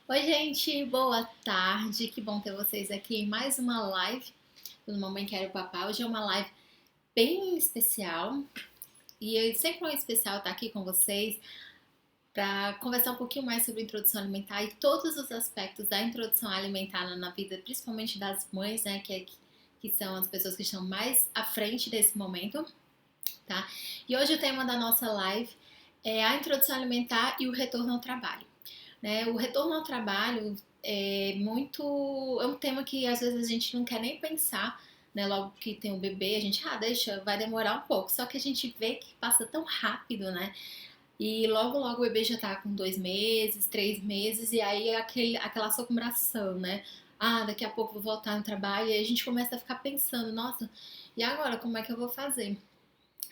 Oi, gente, boa tarde. Que bom ter vocês aqui em mais uma live do Mamãe Quero Papá. Hoje é uma live bem especial e sempre é especial estar aqui com vocês para conversar um pouquinho mais sobre introdução alimentar e todos os aspectos da introdução alimentar na vida, principalmente das mães, né, que são as pessoas que estão mais à frente desse momento, tá? E hoje o tema da nossa live é a introdução alimentar e o retorno ao trabalho. Né? O retorno ao trabalho é um tema que às vezes a gente não quer nem pensar, né? Logo que tem o bebê, a gente, deixa, vai demorar um pouco. Só que a gente vê que passa tão rápido, né? E logo o bebê já tá com 2 meses, 3 meses, e aí é aquela assombração, né? Daqui a pouco vou voltar no trabalho, e aí a gente começa a ficar pensando, nossa, e agora como é que eu vou fazer?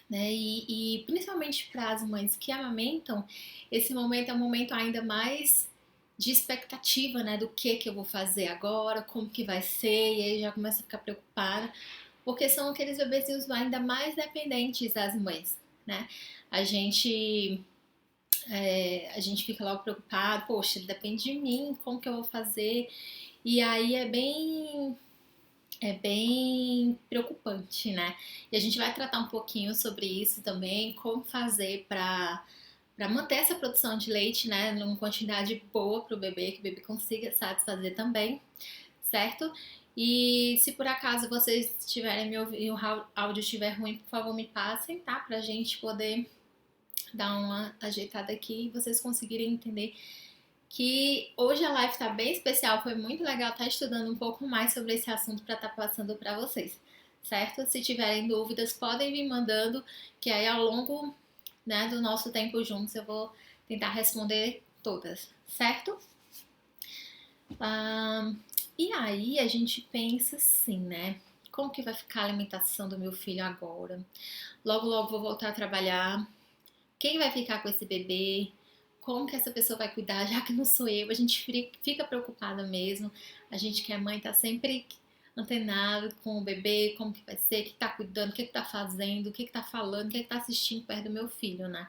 Né? E principalmente para as mães que amamentam, esse momento é um momento ainda mais de expectativa, né? Do que eu vou fazer agora, como que vai ser, e aí já começa a ficar preocupada, porque são aqueles bebezinhos ainda mais dependentes das mães, né? A gente, a gente fica logo preocupado, poxa, ele depende de mim, como que eu vou fazer? E aí é bem preocupante, né? E a gente vai tratar um pouquinho sobre isso também, como fazer para manter essa produção de leite, né, numa quantidade boa para o bebê, que o bebê consiga satisfazer também, certo? E se por acaso vocês tiverem me ouvindo e o áudio estiver ruim, por favor me passem, tá? Pra gente poder dar uma ajeitada aqui e vocês conseguirem entender que hoje a live tá bem especial, foi muito legal estar estudando um pouco mais sobre esse assunto para estar passando para vocês, certo? Se tiverem dúvidas, podem vir mandando, que aí ao longo, né, do nosso tempo juntos eu vou tentar responder todas, certo? Ah, e aí a gente pensa assim, né? Como que vai ficar a alimentação do meu filho agora? Logo vou voltar a trabalhar. Quem vai ficar com esse bebê? Como que essa pessoa vai cuidar, já que não sou eu? A gente fica preocupada mesmo. A gente que é mãe tá sempre antenado com o bebê, como que vai ser, o que tá cuidando, o que tá fazendo, o que tá falando, o que tá assistindo perto do meu filho, né?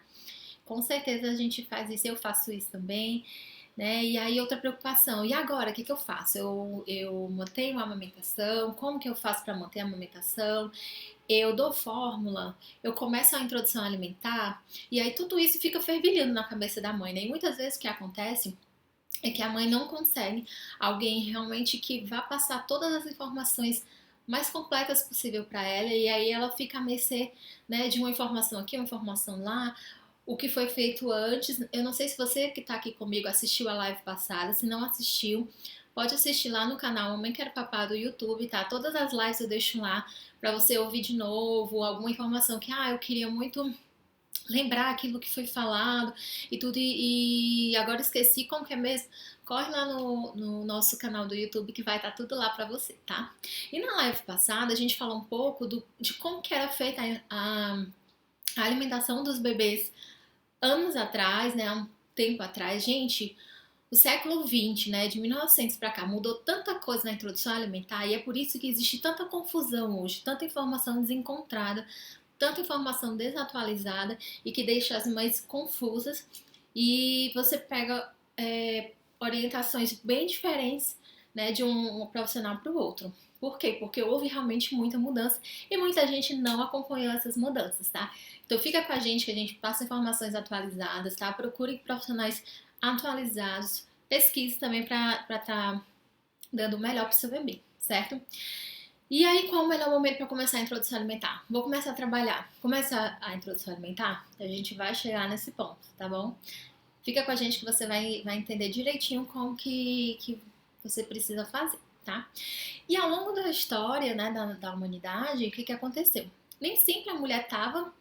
Com certeza a gente faz isso, eu faço isso também, né? E aí outra preocupação, e agora, o que eu faço? Eu mantenho a amamentação, como que eu faço para manter a amamentação? Eu dou fórmula, eu começo a introdução alimentar, e aí tudo isso fica fervilhando na cabeça da mãe, né? E muitas vezes o que acontece é que a mãe não consegue alguém realmente que vá passar todas as informações mais completas possível para ela, e aí ela fica a mercê, né, de uma informação aqui, uma informação lá, o que foi feito antes. Eu não sei se você que está aqui comigo assistiu a live passada, se não assistiu, pode assistir lá no canal Mamãe Quero Papá do YouTube, tá? Todas as lives eu deixo lá para você ouvir de novo, alguma informação que, eu queria muito lembrar aquilo que foi falado e tudo, e agora esqueci como que é mesmo. Corre lá no nosso canal do YouTube que vai estar tudo lá pra você, tá? E na live passada a gente falou um pouco de como que era feita a alimentação dos bebês anos atrás, né? Há um tempo atrás. Gente, o século XX, né, de 1900 para cá, mudou tanta coisa na introdução alimentar e é por isso que existe tanta confusão hoje, tanta informação desencontrada, tanta informação desatualizada e que deixa as mães confusas. E você pega orientações bem diferentes, né, de um profissional para o outro. Por quê? Porque houve realmente muita mudança e muita gente não acompanhou essas mudanças, tá? Então fica com a gente que a gente passa informações atualizadas, tá? Procure profissionais atualizados, pesquise também para estar dando o melhor para o seu bebê, certo? E aí, qual o melhor momento para começar a introdução alimentar? Vou começar a trabalhar. Começa a introdução alimentar? A gente vai chegar nesse ponto, tá bom? Fica com a gente que você vai entender direitinho como que você precisa fazer, tá? E ao longo da história, né, da humanidade, o que aconteceu? Nem sempre a mulher estava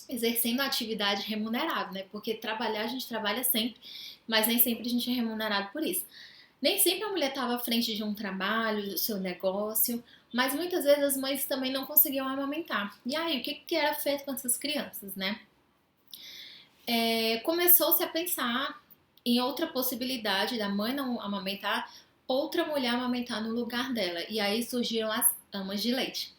exercendo a atividade remunerada, né? Porque trabalhar a gente trabalha sempre, mas nem sempre a gente é remunerado por isso. Nem sempre a mulher estava à frente de um trabalho, do seu negócio, mas muitas vezes as mães também não conseguiam amamentar. E aí, o que era feito com essas crianças, né? Começou-se a pensar em outra possibilidade da mãe não amamentar, outra mulher amamentar no lugar dela. E aí surgiram as amas de leite.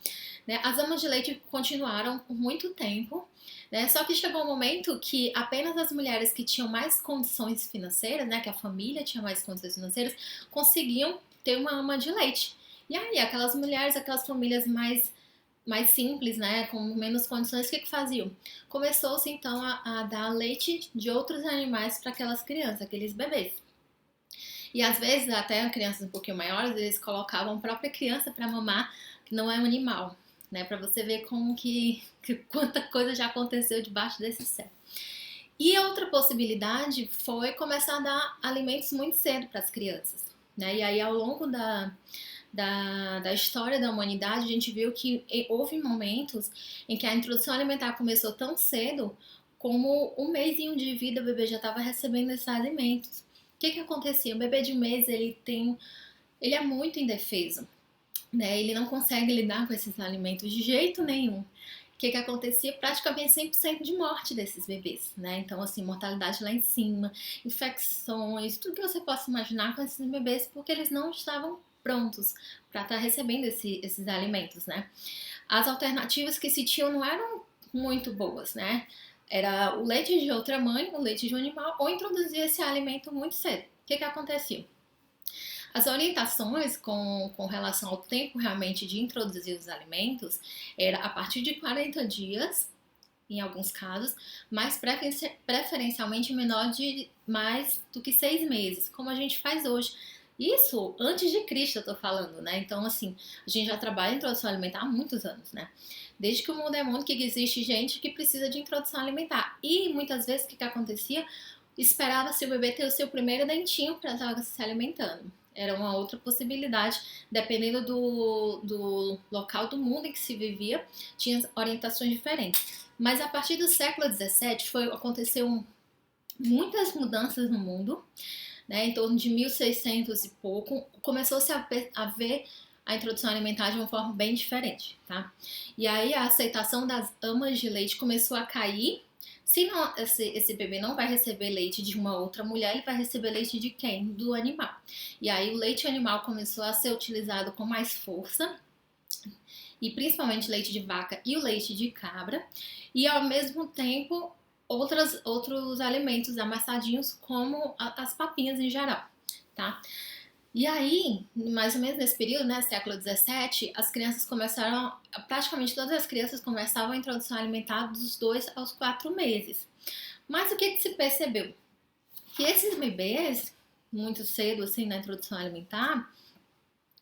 Né? As amas de leite continuaram por muito tempo, né? Só que chegou um momento que apenas as mulheres que tinham mais condições financeiras, né, que a família tinha mais condições financeiras, conseguiam ter uma ama de leite. E aí, aquelas mulheres, aquelas famílias mais simples, né, com menos condições, o que faziam? Começou-se então a dar leite de outros animais para aquelas crianças, aqueles bebês. E às vezes, até crianças um pouquinho maiores, eles colocavam a própria criança para mamar, que não é um animal, né, para você ver como que quanta coisa já aconteceu debaixo desse céu. E a outra possibilidade foi começar a dar alimentos muito cedo para as crianças, né? E aí, ao longo da história da humanidade, a gente viu que houve momentos em que a introdução alimentar começou tão cedo como um mêsinho de vida o bebê já estava recebendo esses alimentos. O que acontecia? O bebê de um mês ele é muito indefeso, né? Ele não consegue lidar com esses alimentos de jeito nenhum. O que acontecia? Praticamente 100% de morte desses bebês, né? Então, assim, mortalidade lá em cima, infecções, tudo que você possa imaginar com esses bebês, porque eles não estavam prontos para estar recebendo esses alimentos, né? As alternativas que se tinham não eram muito boas, né? Era o leite de outra mãe, o leite de um animal, ou introduzir esse alimento muito cedo. O que acontecia? As orientações com relação ao tempo realmente de introduzir os alimentos era a partir de 40 dias, em alguns casos, mas preferencialmente menor de mais do que 6 meses, como a gente faz hoje. Isso antes de Cristo, eu tô falando, né? Então, assim, a gente já trabalha em introdução alimentar há muitos anos, né? Desde que o mundo é mundo, que existe gente que precisa de introdução alimentar. E muitas vezes o que acontecia? Esperava-se o bebê ter o seu primeiro dentinho para estar se alimentando. Era uma outra possibilidade, dependendo do local do mundo em que se vivia, tinha orientações diferentes. Mas a partir do século XVII aconteceu muitas mudanças no mundo, né? Em torno de 1600 e pouco, começou-se a ver a introdução alimentar de uma forma bem diferente, tá? E aí a aceitação das amas de leite começou a cair. Se não, esse bebê não vai receber leite de uma outra mulher, ele vai receber leite de quem? Do animal. E aí o leite animal começou a ser utilizado com mais força, e principalmente leite de vaca e o leite de cabra, e ao mesmo tempo outros alimentos amassadinhos, como as papinhas em geral, tá? E aí, mais ou menos nesse período, né, século XVII, as crianças começaram, praticamente todas as crianças começavam a introdução alimentar dos 2 aos 4 meses. Mas o que se percebeu? Que esses bebês, muito cedo, assim, na introdução alimentar,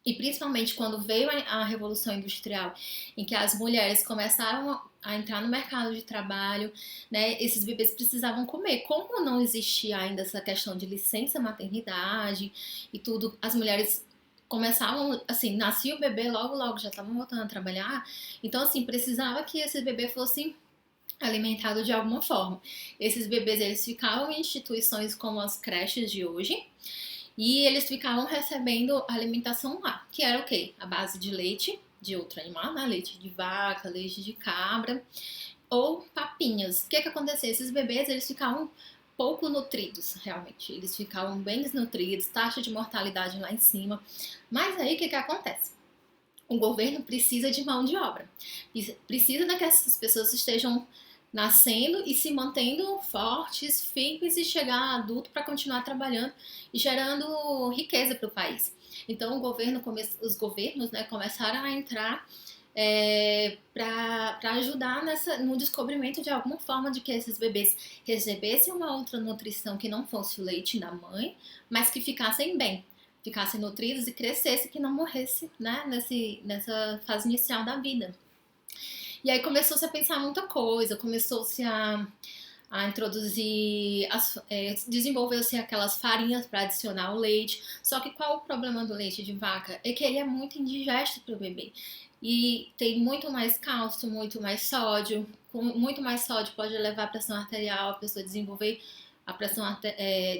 e principalmente quando veio a Revolução Industrial, em que as mulheres começaram a entrar no mercado de trabalho, né, esses bebês precisavam comer. Como não existia ainda essa questão de licença maternidade e tudo, as mulheres começavam, assim, nascia o bebê, logo já estavam voltando a trabalhar, então, assim, precisava que esse bebê fosse alimentado de alguma forma. Esses bebês, eles ficavam em instituições como as creches de hoje, e eles ficavam recebendo alimentação lá, que era o quê? A base de leite de outro animal, né? Leite de vaca, leite de cabra, ou papinhas. O que acontecia? Esses bebês, eles ficavam pouco nutridos, realmente. Eles ficavam bem desnutridos, taxa de mortalidade lá em cima. Mas aí, o que acontece? O governo precisa de mão de obra. Precisa que essas pessoas estejam nascendo e se mantendo fortes, firmes e chegar adulto para continuar trabalhando e gerando riqueza para o país. Então os governos, né, começaram a entrar para ajudar no descobrimento de alguma forma de que esses bebês recebessem uma outra nutrição que não fosse o leite da mãe, mas que ficassem bem, ficassem nutridos e crescessem, que não morresse, né, nessa fase inicial da vida. E aí começou-se a pensar muita coisa, começou-se a introduzir, desenvolveu-se aquelas farinhas para adicionar o leite. Só que qual o problema do leite de vaca? É que ele é muito indigesto para o bebê. E tem muito mais cálcio, muito mais sódio. Com muito mais sódio pode levar a pressão arterial, a pessoa desenvolver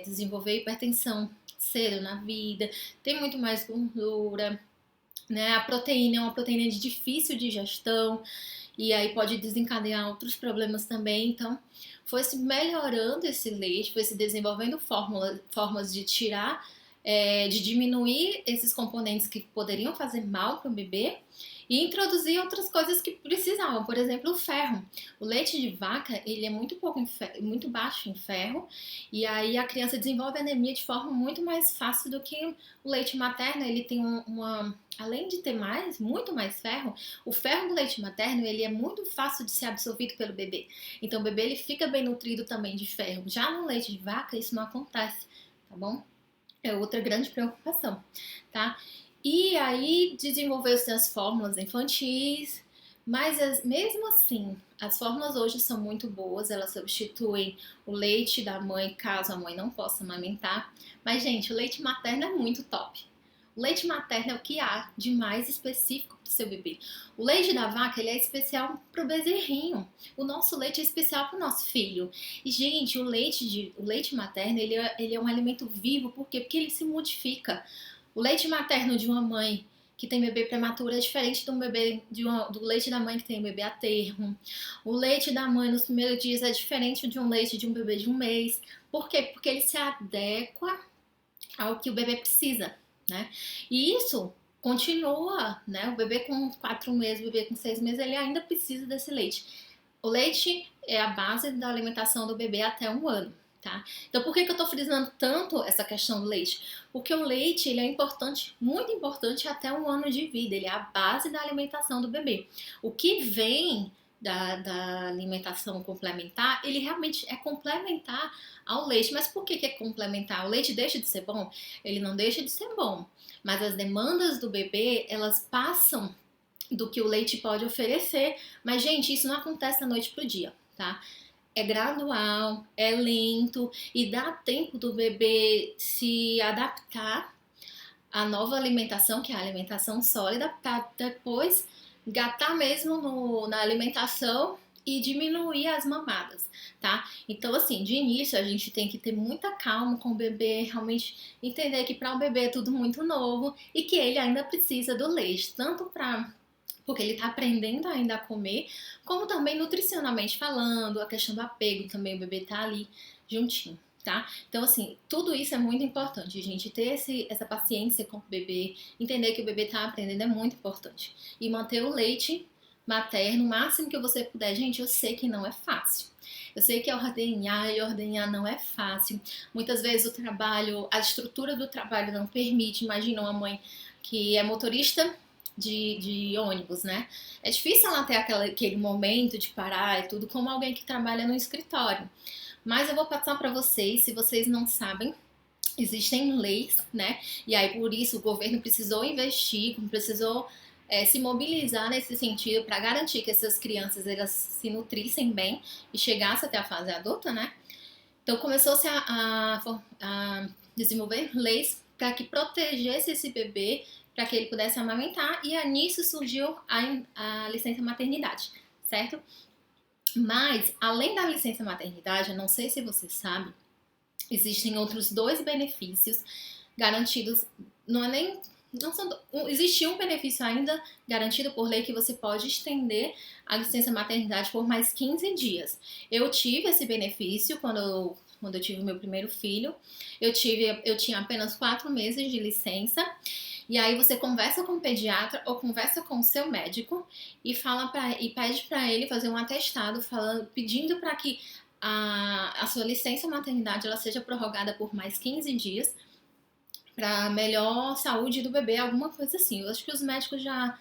desenvolver hipertensão cedo na vida. Tem muito mais gordura, né? A proteína é uma proteína de difícil digestão e aí pode desencadear outros problemas também. Então, foi se melhorando esse leite, foi se desenvolvendo formas de tirar de diminuir esses componentes que poderiam fazer mal para o bebê e introduzir outras coisas que precisavam, por exemplo, o ferro. O leite de vaca, ele é muito baixo em ferro, e aí a criança desenvolve anemia de forma muito mais fácil do que o leite materno. Ele tem além de ter muito mais ferro, o ferro do leite materno, ele é muito fácil de ser absorvido pelo bebê. Então o bebê ele fica bem nutrido também de ferro. Já no leite de vaca isso não acontece, tá bom? É outra grande preocupação, tá? E aí desenvolveu-se as fórmulas infantis, mas mesmo assim, as fórmulas hoje são muito boas, elas substituem o leite da mãe caso a mãe não possa amamentar. Mas, gente, o leite materno é muito top. O leite materno é o que há de mais específico para o seu bebê. O leite da vaca ele é especial para o bezerrinho. O nosso leite é especial para o nosso filho. E, gente, o leite materno ele é um alimento vivo. Por quê? Porque ele se modifica. O leite materno de uma mãe que tem bebê prematuro é diferente do leite da mãe que tem bebê a termo. O leite da mãe nos primeiros dias é diferente de um leite de um bebê de um mês. Por quê? Porque ele se adequa ao que o bebê precisa, né? E isso continua, né? O bebê com 4 meses, o bebê com 6 meses, ele ainda precisa desse leite. O leite é a base da alimentação do bebê até 1 ano, tá? Então, por que eu tô frisando tanto essa questão do leite? Porque o leite, ele é importante, muito importante até 1 ano de vida. Ele é a base da alimentação do bebê. O que vem da alimentação complementar, ele realmente é complementar ao leite. Mas por que é complementar? O leite deixa de ser bom? Ele não deixa de ser bom. Mas as demandas do bebê, elas passam do que o leite pode oferecer. Mas, gente, isso não acontece da noite pro dia, tá? É gradual, é lento e dá tempo do bebê se adaptar à nova alimentação, que é a alimentação sólida, para depois gatar mesmo na alimentação e diminuir as mamadas, tá? Então, assim, de início a gente tem que ter muita calma com o bebê, realmente entender que para o bebê é tudo muito novo e que ele ainda precisa do leite, tanto para porque ele está aprendendo ainda a comer, como também nutricionalmente falando, a questão do apego também, o bebê tá ali juntinho, tá? Então, assim, tudo isso é muito importante, a gente ter essa paciência com o bebê, entender que o bebê tá aprendendo é muito importante. E manter o leite materno o máximo que você puder. Gente, eu sei que não é fácil. Eu sei que ordenhar e ordenhar não é fácil. Muitas vezes o trabalho, a estrutura do trabalho não permite. Imagina uma mãe que é motorista de ônibus, né? É difícil ela ter aquele momento de parar e tudo, como alguém que trabalha no escritório. Mas eu vou passar para vocês, se vocês não sabem, existem leis, né? E aí por isso o governo precisou investir, precisou se mobilizar nesse sentido para garantir que essas crianças elas se nutrissem bem e chegassem até a fase adulta, né? Então começou-se a desenvolver leis para que protegesse esse bebê, para que ele pudesse amamentar, e nisso surgiu a licença maternidade, certo? Mas, além da licença maternidade, eu não sei se você sabe, existem outros 2 benefícios garantidos, não é nem não são, existe um benefício ainda garantido por lei que você pode estender a licença maternidade por mais 15 dias. Eu tive esse benefício quando eu tive o meu primeiro filho. Eu tinha apenas 4 meses de licença. E aí você conversa com o pediatra ou conversa com o seu médico e pede para ele fazer um atestado pedindo para que a sua licença maternidade ela seja prorrogada por mais 15 dias para melhor saúde do bebê, alguma coisa assim. Eu acho que os médicos já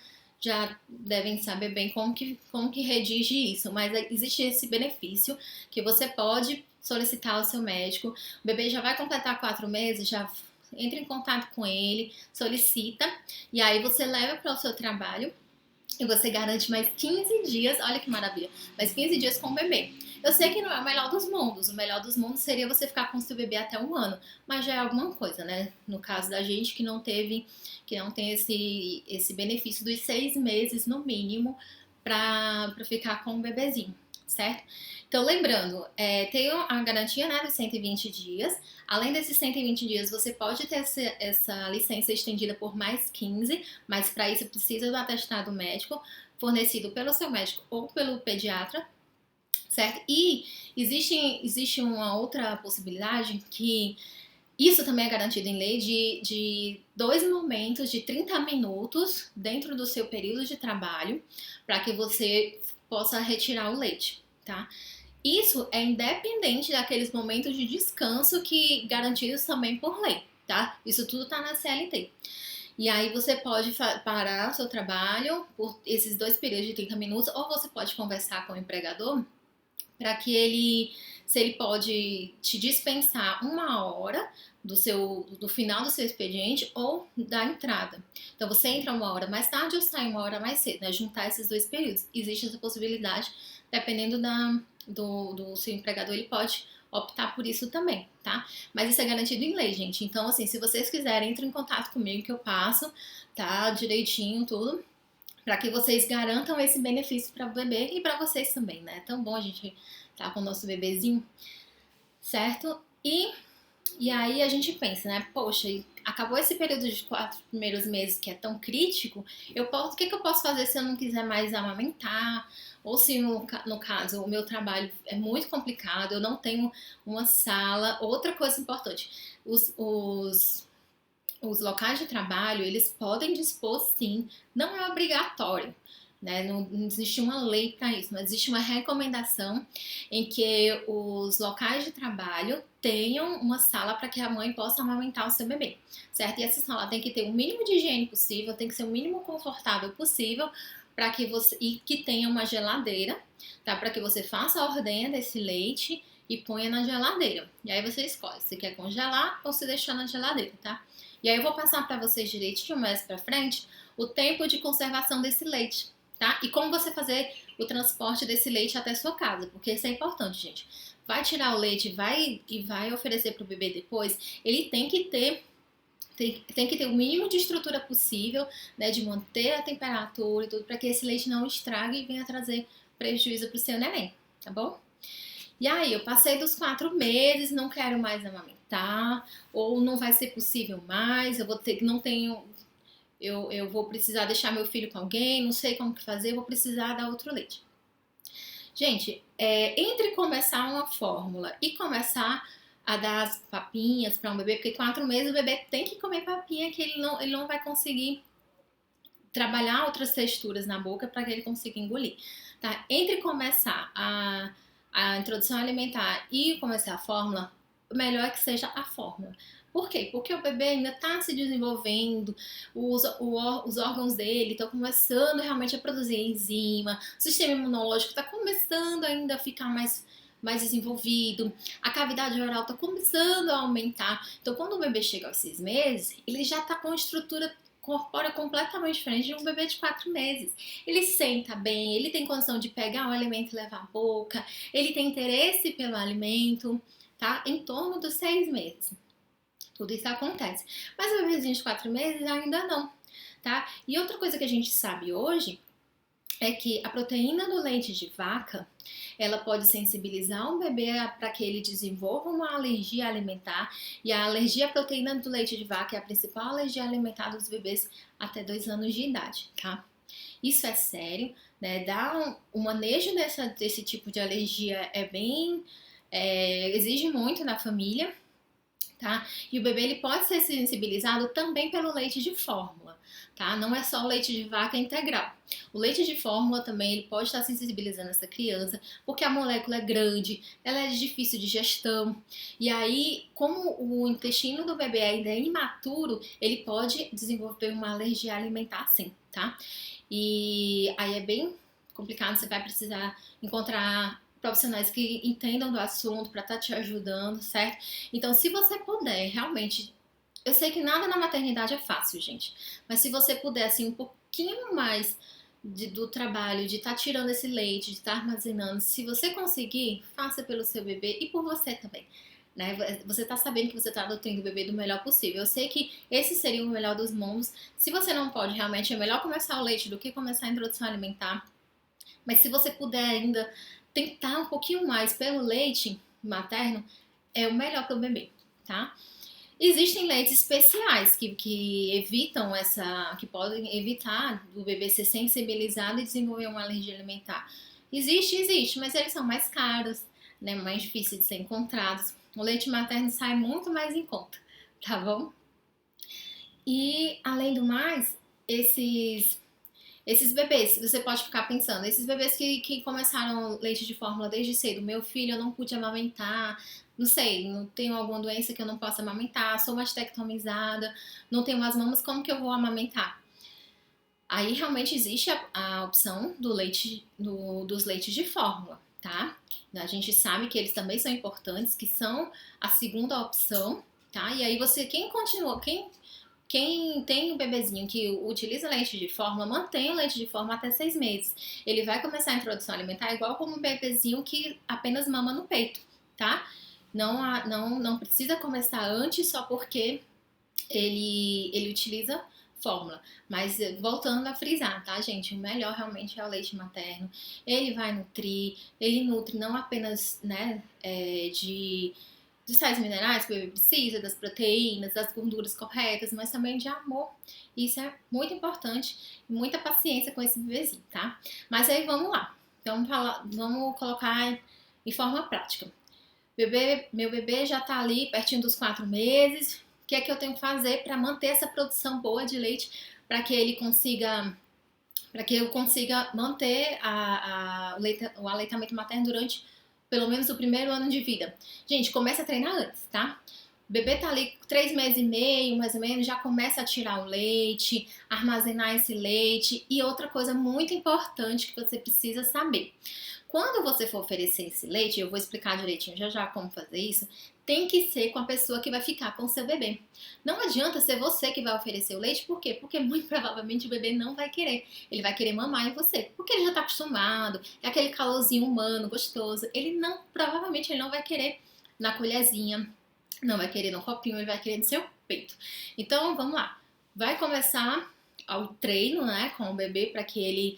devem saber bem como que redige isso, mas existe esse benefício que você pode solicitar ao seu médico. O bebê já vai completar 4 meses, já entra em contato com ele, solicita, e aí você leva para o seu trabalho e você garante mais 15 dias, olha que maravilha, mais 15 dias com o bebê. Eu sei que não é o melhor dos mundos, o melhor dos mundos seria você ficar com o seu bebê até 1 ano, mas já é alguma coisa, né? No caso da gente que não tem esse benefício dos 6 meses no mínimo para ficar com o bebezinho, certo? Então, lembrando, tem a garantia, né, dos 120 dias. Além desses 120 dias, você pode ter essa licença estendida por mais 15, mas para isso precisa do atestado médico fornecido pelo seu médico ou pelo pediatra, certo? E existe uma outra possibilidade que Isso também é garantido em lei de 2 momentos de 30 minutos dentro do seu período de trabalho para que você possa retirar o leite, tá? Isso é independente daqueles momentos de descanso que garantidos também por lei, tá? Isso tudo tá na CLT. E aí você pode parar o seu trabalho por esses 2 períodos de 30 minutos, ou você pode conversar com o empregador para que ele, se ele pode te dispensar 1 hora do final do seu expediente ou da entrada. Então você entra 1 hora mais tarde ou sai 1 hora mais cedo, né? Juntar esses 2 períodos. Existe essa possibilidade, dependendo do seu empregador, ele pode optar por isso também, tá? Mas isso é garantido em lei, gente. Então, assim, se vocês quiserem, entrem em contato comigo que eu passo, tá? Direitinho, tudo, para que vocês garantam esse benefício para o bebê e para vocês também, né? É tão bom a gente estar com o nosso bebezinho, certo? E aí a gente pensa, né? Poxa, acabou esse período de 4 primeiros meses que é tão crítico, o que eu posso fazer se eu não quiser mais amamentar? Ou se no caso o meu trabalho é muito complicado, eu não tenho uma sala. Outra coisa importante, os locais de trabalho, eles podem dispor sim, não é obrigatório, né? Não existe uma lei para isso, mas existe uma recomendação em que os locais de trabalho tenham uma sala para que a mãe possa amamentar o seu bebê, certo? E essa sala tem que ter o mínimo de higiene possível, tem que ser o mínimo confortável possível para que você e que tenha uma geladeira, tá? Para que você faça a ordenha desse leite e ponha na geladeira. E aí você escolhe se quer congelar ou se deixar na geladeira, tá? E aí eu vou passar para vocês direitinho mais para frente o tempo de conservação desse leite, tá? E como você fazer o transporte desse leite até sua casa, porque isso é importante, gente. Vai tirar o leite, vai oferecer para o bebê depois, ele tem que ter o mínimo de estrutura possível, né, de manter a temperatura e tudo, para que esse leite não estrague e venha trazer prejuízo para o seu neném, tá bom? E aí, eu passei dos 4 meses, não quero mais amamentar, ou não vai ser possível mais, eu vou ter, não tenho, eu vou precisar deixar meu filho com alguém, não sei como que fazer, eu vou precisar dar outro leite. Gente, entre começar uma fórmula e começar a dar as papinhas para um bebê, porque 4 meses o bebê tem que comer papinha, que ele não vai conseguir trabalhar outras texturas na boca para que ele consiga engolir, tá? Entre começar a introdução alimentar e começar a fórmula, o melhor é que seja a fórmula. Por quê? Porque o bebê ainda está se desenvolvendo, os órgãos dele estão começando realmente a produzir enzima, o sistema imunológico está começando ainda a ficar mais desenvolvido, a cavidade oral está começando a aumentar. Então, quando o bebê chega aos 6 meses, ele já está com a estrutura corpórea completamente diferente de um bebê de 4 meses. Ele senta bem, ele tem condição de pegar um alimento e levar à boca, ele tem interesse pelo alimento, tá? Em torno dos 6 meses. Tudo isso acontece. Mas o bebezinho de 4 meses ainda não, tá? E outra coisa que a gente sabe hoje é que a proteína do leite de vaca, ela pode sensibilizar um bebê para que ele desenvolva uma alergia alimentar, e a alergia à proteína do leite de vaca é a principal alergia alimentar dos bebês até 2 anos de idade, tá? Isso é sério, né? Dar um manejo desse tipo de alergia exige muito na família, tá? E o bebê ele pode ser sensibilizado também pelo leite de fórmula, tá? Não é só o leite de vaca integral. O leite de fórmula também ele pode estar sensibilizando essa criança, porque a molécula é grande, ela é de difícil digestão. E aí, como o intestino do bebê ainda é imaturo, ele pode desenvolver uma alergia alimentar sim, tá? E aí é bem complicado, você vai precisar encontrar profissionais que entendam do assunto para estar te ajudando, certo? Então, se você puder, realmente, eu sei que nada na maternidade é fácil, gente, mas se você puder, assim, um pouquinho mais do trabalho, de estar tirando esse leite, de estar armazenando, se você conseguir, faça pelo seu bebê e por você também. Né? Você tá sabendo que você tá nutrindo o bebê do melhor possível. Eu sei que esse seria o melhor dos mundos. Se você não pode, realmente é melhor começar o leite do que começar a introdução alimentar. Mas se você puder ainda tentar um pouquinho mais pelo leite materno, é o melhor para o bebê, tá? Existem leites especiais que evitam que podem evitar o bebê ser sensibilizado e desenvolver uma alergia alimentar. Existe, mas eles são mais caros, né? Mais difíceis de ser encontrados. O leite materno sai muito mais em conta, tá bom? E, além do mais, esses bebês, você pode ficar pensando, esses bebês que começaram leite de fórmula desde cedo, meu filho, eu não pude amamentar, não sei, não tenho alguma doença que eu não possa amamentar, sou mastectomizada, não tenho as mamas, como que eu vou amamentar? Aí realmente existe a opção do leite, dos leites de fórmula, tá? A gente sabe que eles também são importantes, que são a segunda opção, tá? E aí você, quem tem um bebezinho que utiliza leite de fórmula, mantém o leite de fórmula até 6 meses. Ele vai começar a introdução alimentar igual como um bebezinho que apenas mama no peito, tá? Não precisa começar antes só porque ele utiliza fórmula. Mas voltando a frisar, tá, gente? O melhor realmente é o leite materno. Ele vai nutrir, ele nutre não apenas, né, dos sais minerais que o bebê precisa, das proteínas, das gorduras corretas, mas também de amor. Isso é muito importante e muita paciência com esse bebezinho, tá? Mas aí vamos lá. Então vamos colocar em forma prática. Meu bebê já tá ali pertinho dos 4 meses. O que é que eu tenho que fazer para manter essa produção boa de leite para que ele consiga para que eu consiga manter o aleitamento materno durante pelo menos o primeiro ano de vida. Gente, começa a treinar antes, tá? O bebê tá ali 3 meses e meio, mais ou menos, já começa a tirar o leite, armazenar esse leite. E outra coisa muito importante que você precisa saber. Quando você for oferecer esse leite, eu vou explicar direitinho já já como fazer isso, tem que ser com a pessoa que vai ficar com o seu bebê. Não adianta ser você que vai oferecer o leite, por quê? Porque muito provavelmente o bebê não vai querer. Ele vai querer mamar em você, porque ele já tá acostumado, é aquele calorzinho humano, gostoso. Provavelmente ele não vai querer na colherzinha, não vai querer no copinho, ele vai querer no seu peito. Então, vamos lá. Vai começar o treino, né, com o bebê para que ele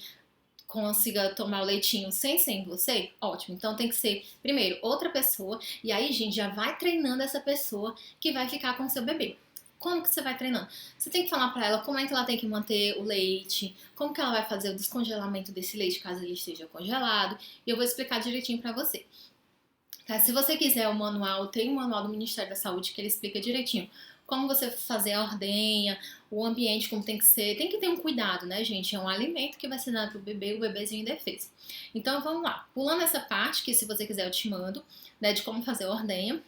consiga tomar o leitinho sem ser em você, ótimo. Então tem que ser, primeiro, outra pessoa. E aí, gente, já vai treinando essa pessoa que vai ficar com o seu bebê. Como que você vai treinando? Você tem que falar pra ela como é que ela tem que manter o leite, como que ela vai fazer o descongelamento desse leite caso ele esteja congelado. E eu vou explicar direitinho pra você. Tá? Se você quiser o manual, tem um manual do Ministério da Saúde que ele explica direitinho como você fazer a ordenha, o ambiente como tem que ser. Tem que ter um cuidado, né, gente? É um alimento que vai ser dado pro bebê, o bebezinho indefeso. Então vamos lá. Pulando essa parte, que se você quiser eu te mando, né, de como fazer a ordenha,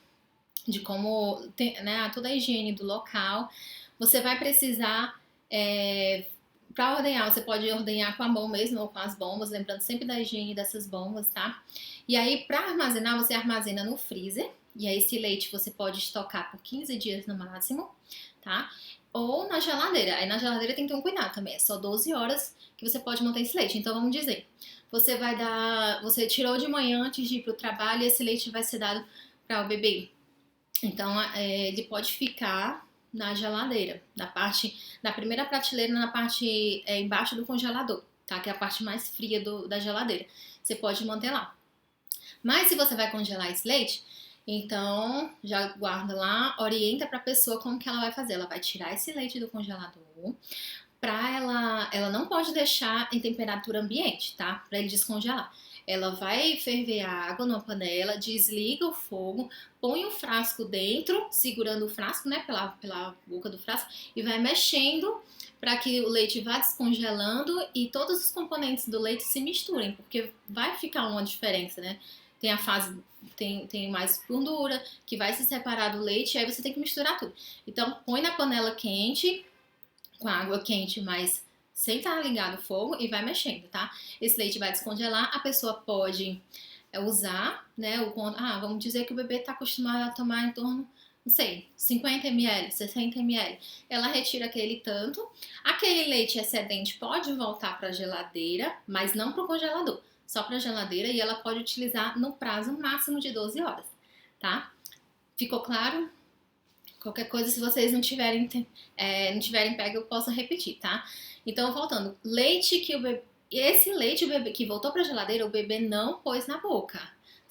de como, né, toda a higiene do local. Você vai precisar para ordenhar, você pode ordenhar com a mão mesmo ou com as bombas, lembrando sempre da higiene dessas bombas, tá? E aí, para armazenar, você armazena no freezer. E aí, esse leite você pode estocar por 15 dias no máximo, tá? Ou na geladeira. Aí, na geladeira tem que ter um cuidado também. É só 12 horas que você pode manter esse leite. Então, vamos dizer, você tirou de manhã antes de ir pro trabalho e esse leite vai ser dado para o bebê. Então, ele pode ficar na geladeira, na primeira prateleira, na parte embaixo do congelador, tá? Que é a parte mais fria da geladeira. Você pode manter lá. Mas se você vai congelar esse leite, então já guarda lá, orienta para a pessoa como que ela vai fazer. Ela vai tirar esse leite do congelador, ela não pode deixar em temperatura ambiente, tá? Para ele descongelar. Ela vai ferver a água numa panela, desliga o fogo, põe o frasco dentro, segurando o frasco, né, pela boca do frasco, e vai mexendo para que o leite vá descongelando e todos os componentes do leite se misturem, porque vai ficar uma diferença, né? Tem a fase, tem mais gordura, que vai se separar do leite, e aí você tem que misturar tudo. Então, põe na panela quente, com a água quente, mas sem estar ligado o fogo e vai mexendo, tá? Esse leite vai descongelar, a pessoa pode usar, né? Vamos dizer que o bebê está acostumado a tomar em torno, não sei, 50 ml, 60 ml. Ela retira aquele tanto. Aquele leite excedente pode voltar para a geladeira, mas não para o congelador, só para a geladeira e ela pode utilizar no prazo máximo de 12 horas, tá? Ficou claro? Qualquer coisa, se vocês não tiverem pego, eu posso repetir, tá? Então, voltando, leite que o bebê. Esse leite o bebê, que voltou para a geladeira, o bebê não pôs na boca,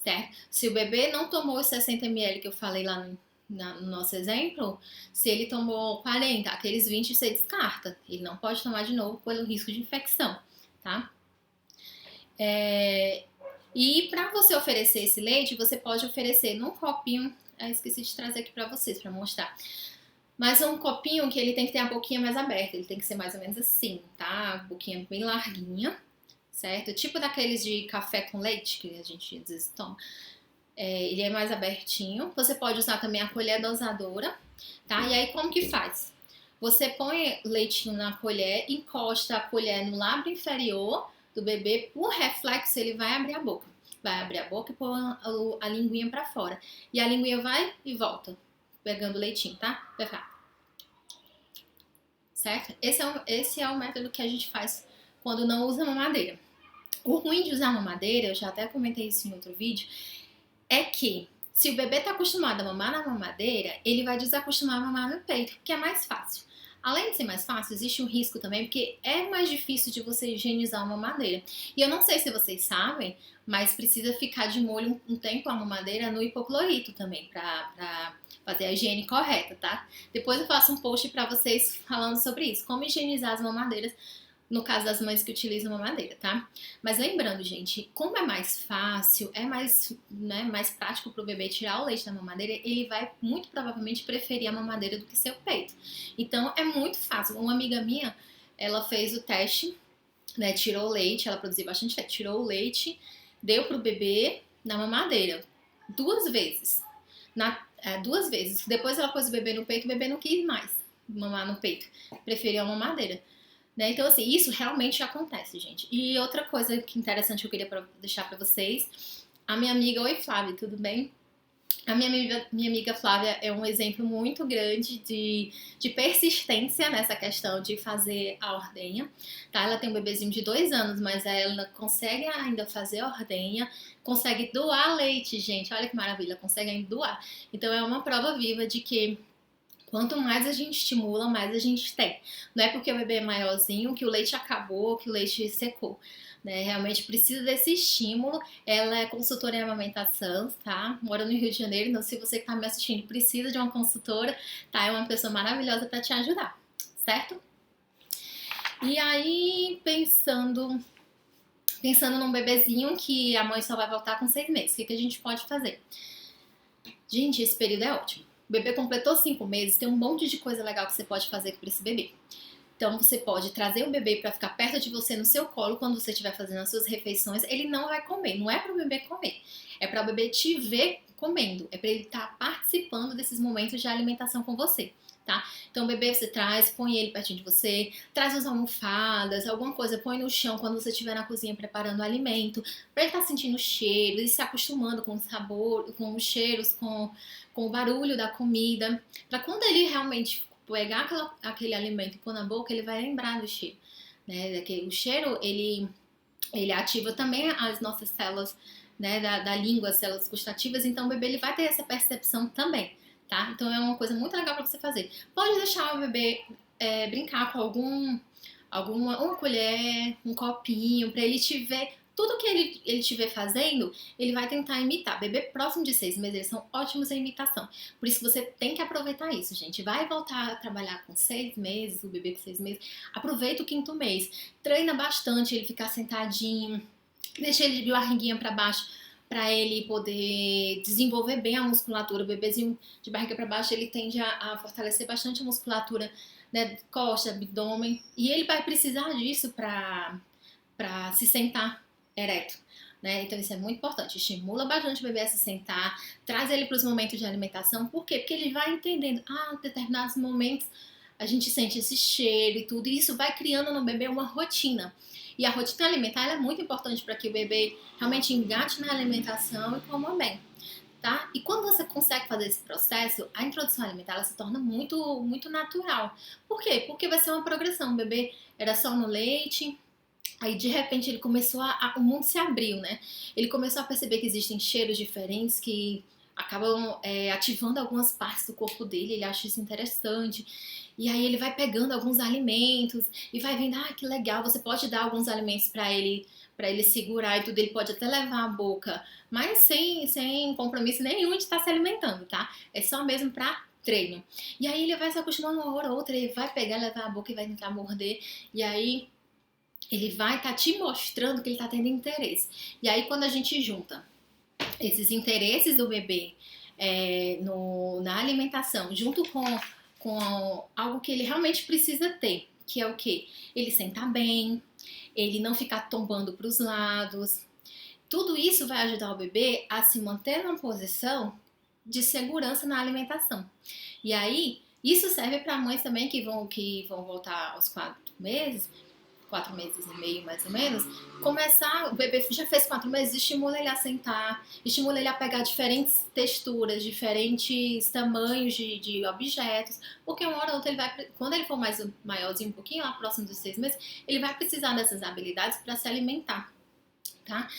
certo? Se o bebê não tomou os 60 ml que eu falei lá no nosso exemplo, se ele tomou 40, aqueles 20 você descarta. Ele não pode tomar de novo pelo risco de infecção, tá? E para você oferecer esse leite, você pode oferecer num copinho. Eu esqueci de trazer aqui para vocês, para mostrar. Mas é um copinho que ele tem que ter a boquinha mais aberta, ele tem que ser mais ou menos assim, tá? A boquinha bem larguinha, certo? Tipo daqueles de café com leite que a gente às vezes toma. Ele é mais abertinho. Você pode usar também a colher dosadora, tá? E aí como que faz? Você põe leitinho na colher, encosta a colher no lábio inferior do bebê, por reflexo ele vai abrir a boca. Vai abrir a boca e pôr a linguinha pra fora. E a linguinha vai e volta, pegando o leitinho, tá? Vai ficar, certo? Esse é o método que a gente faz quando não usa mamadeira. O ruim de usar mamadeira, eu já até comentei isso em outro vídeo, é que se o bebê está acostumado a mamar na mamadeira, ele vai desacostumar a mamar no peito, porque é mais fácil. Além de ser mais fácil, existe um risco também, porque é mais difícil de você higienizar uma mamadeira. E eu não sei se vocês sabem, mas precisa ficar de molho um tempo a mamadeira no hipoclorito também, pra fazer a higiene correta, tá? Depois eu faço um post pra vocês falando sobre isso, como higienizar as mamadeiras no caso das mães que utilizam mamadeira, tá? Mas lembrando, gente, como é mais fácil, é mais, né, mais prático pro bebê tirar o leite da mamadeira, ele vai muito provavelmente preferir a mamadeira do que seu peito. Então é muito fácil. Uma amiga minha, ela fez o teste, né, tirou o leite, ela produziu bastante leite, tirou o leite, deu pro bebê na mamadeira, 2 vezes. 2 vezes. Depois ela pôs o bebê no peito, o bebê não quis mais mamar no peito, preferiu a mamadeira. Né? Então, assim, isso realmente acontece, gente. E outra coisa que interessante que eu queria deixar pra vocês, a minha amiga, oi Flávia, tudo bem? A minha amiga Flávia é um exemplo muito grande de persistência nessa questão de fazer a ordenha, tá? Ela tem um bebezinho de 2 anos, mas ela consegue ainda fazer a ordenha, consegue doar leite, gente, olha que maravilha, consegue ainda doar. Então é uma prova viva de que quanto mais a gente estimula, mais a gente tem. Não é porque o bebê é maiorzinho que o leite acabou, que o leite secou. Né? Realmente precisa desse estímulo. Ela é consultora em amamentação, tá? Mora no Rio de Janeiro, então se você que tá me assistindo precisa de uma consultora, tá? É uma pessoa maravilhosa para te ajudar, certo? E aí, pensando num bebezinho que a mãe só vai voltar com 6 meses, o que a gente pode fazer? Gente, esse período é ótimo. O bebê completou 5 meses, tem um monte de coisa legal que você pode fazer para esse bebê. Então você pode trazer o bebê para ficar perto de você no seu colo quando você estiver fazendo as suas refeições. Ele não vai comer, não é para o bebê comer, é para o bebê te ver comendo, é para ele estar participando desses momentos de alimentação com você. Tá? Então o bebê você traz, põe ele pertinho de você, traz as almofadas, alguma coisa, põe no chão quando você estiver na cozinha preparando o alimento, para ele estar sentindo cheiros e se acostumando com o sabor, com os cheiros, com o barulho da comida, para quando ele realmente pegar aquele alimento e pôr na boca, ele vai lembrar do cheiro. Né? O cheiro, ele ativa também as nossas células, né, da língua, as células gustativas, então o bebê ele vai ter essa percepção também. Tá? Então é uma coisa muito legal para você fazer. Pode deixar o bebê brincar com uma colher, um copinho, para ele te ver. Tudo que ele estiver fazendo, ele vai tentar imitar. Bebê próximo de 6 meses, eles são ótimos em imitação. Por isso você tem que aproveitar isso, gente. Vai voltar a trabalhar com 6 meses, o bebê com 6 meses. Aproveita o quinto mês. Treina bastante ele ficar sentadinho. Deixa ele de barriguinha para baixo para ele poder desenvolver bem a musculatura. O bebezinho de barriga para baixo, ele tende a fortalecer bastante a musculatura, né, costa, abdômen, e ele vai precisar disso para se sentar ereto. Né? Então isso é muito importante, estimula bastante o bebê a se sentar, traz ele para os momentos de alimentação. Por quê? Porque ele vai entendendo, em determinados momentos a gente sente esse cheiro e tudo, e isso vai criando no bebê uma rotina. E a rotina alimentar é muito importante para que o bebê realmente engate na alimentação e coma bem. Tá? E quando você consegue fazer esse processo, a introdução alimentar ela se torna muito, muito natural. Por quê? Porque vai ser uma progressão. O bebê era só no leite, aí de repente ele começou o mundo se abriu, né? Ele começou a perceber que existem cheiros diferentes que acabam ativando algumas partes do corpo dele, ele acha isso interessante. E aí ele vai pegando alguns alimentos e vai vendo, que legal, você pode dar alguns alimentos para ele segurar e tudo, ele pode até levar à boca, mas sem compromisso nenhum de estar se alimentando, tá? É só mesmo para treino. E aí ele vai se acostumando uma hora ou outra, ele vai pegar, levar a boca e vai tentar morder, e aí ele vai estar te mostrando que ele está tendo interesse. E aí quando a gente junta esses interesses do bebê na alimentação, junto com com algo que ele realmente precisa ter, que é o quê? Ele sentar bem, ele não ficar tombando para os lados. Tudo isso vai ajudar o bebê a se manter numa posição de segurança na alimentação. E aí, isso serve para mães também que vão voltar aos 4 meses, 4 meses e meio mais ou menos, começar, o bebê já fez 4 meses, estimula ele a sentar, estimula ele a pegar diferentes texturas, diferentes tamanhos de objetos, porque uma hora ou outra ele vai, quando ele for mais maiorzinho um pouquinho, lá próximo dos 6 meses, ele vai precisar dessas habilidades para se alimentar, tá?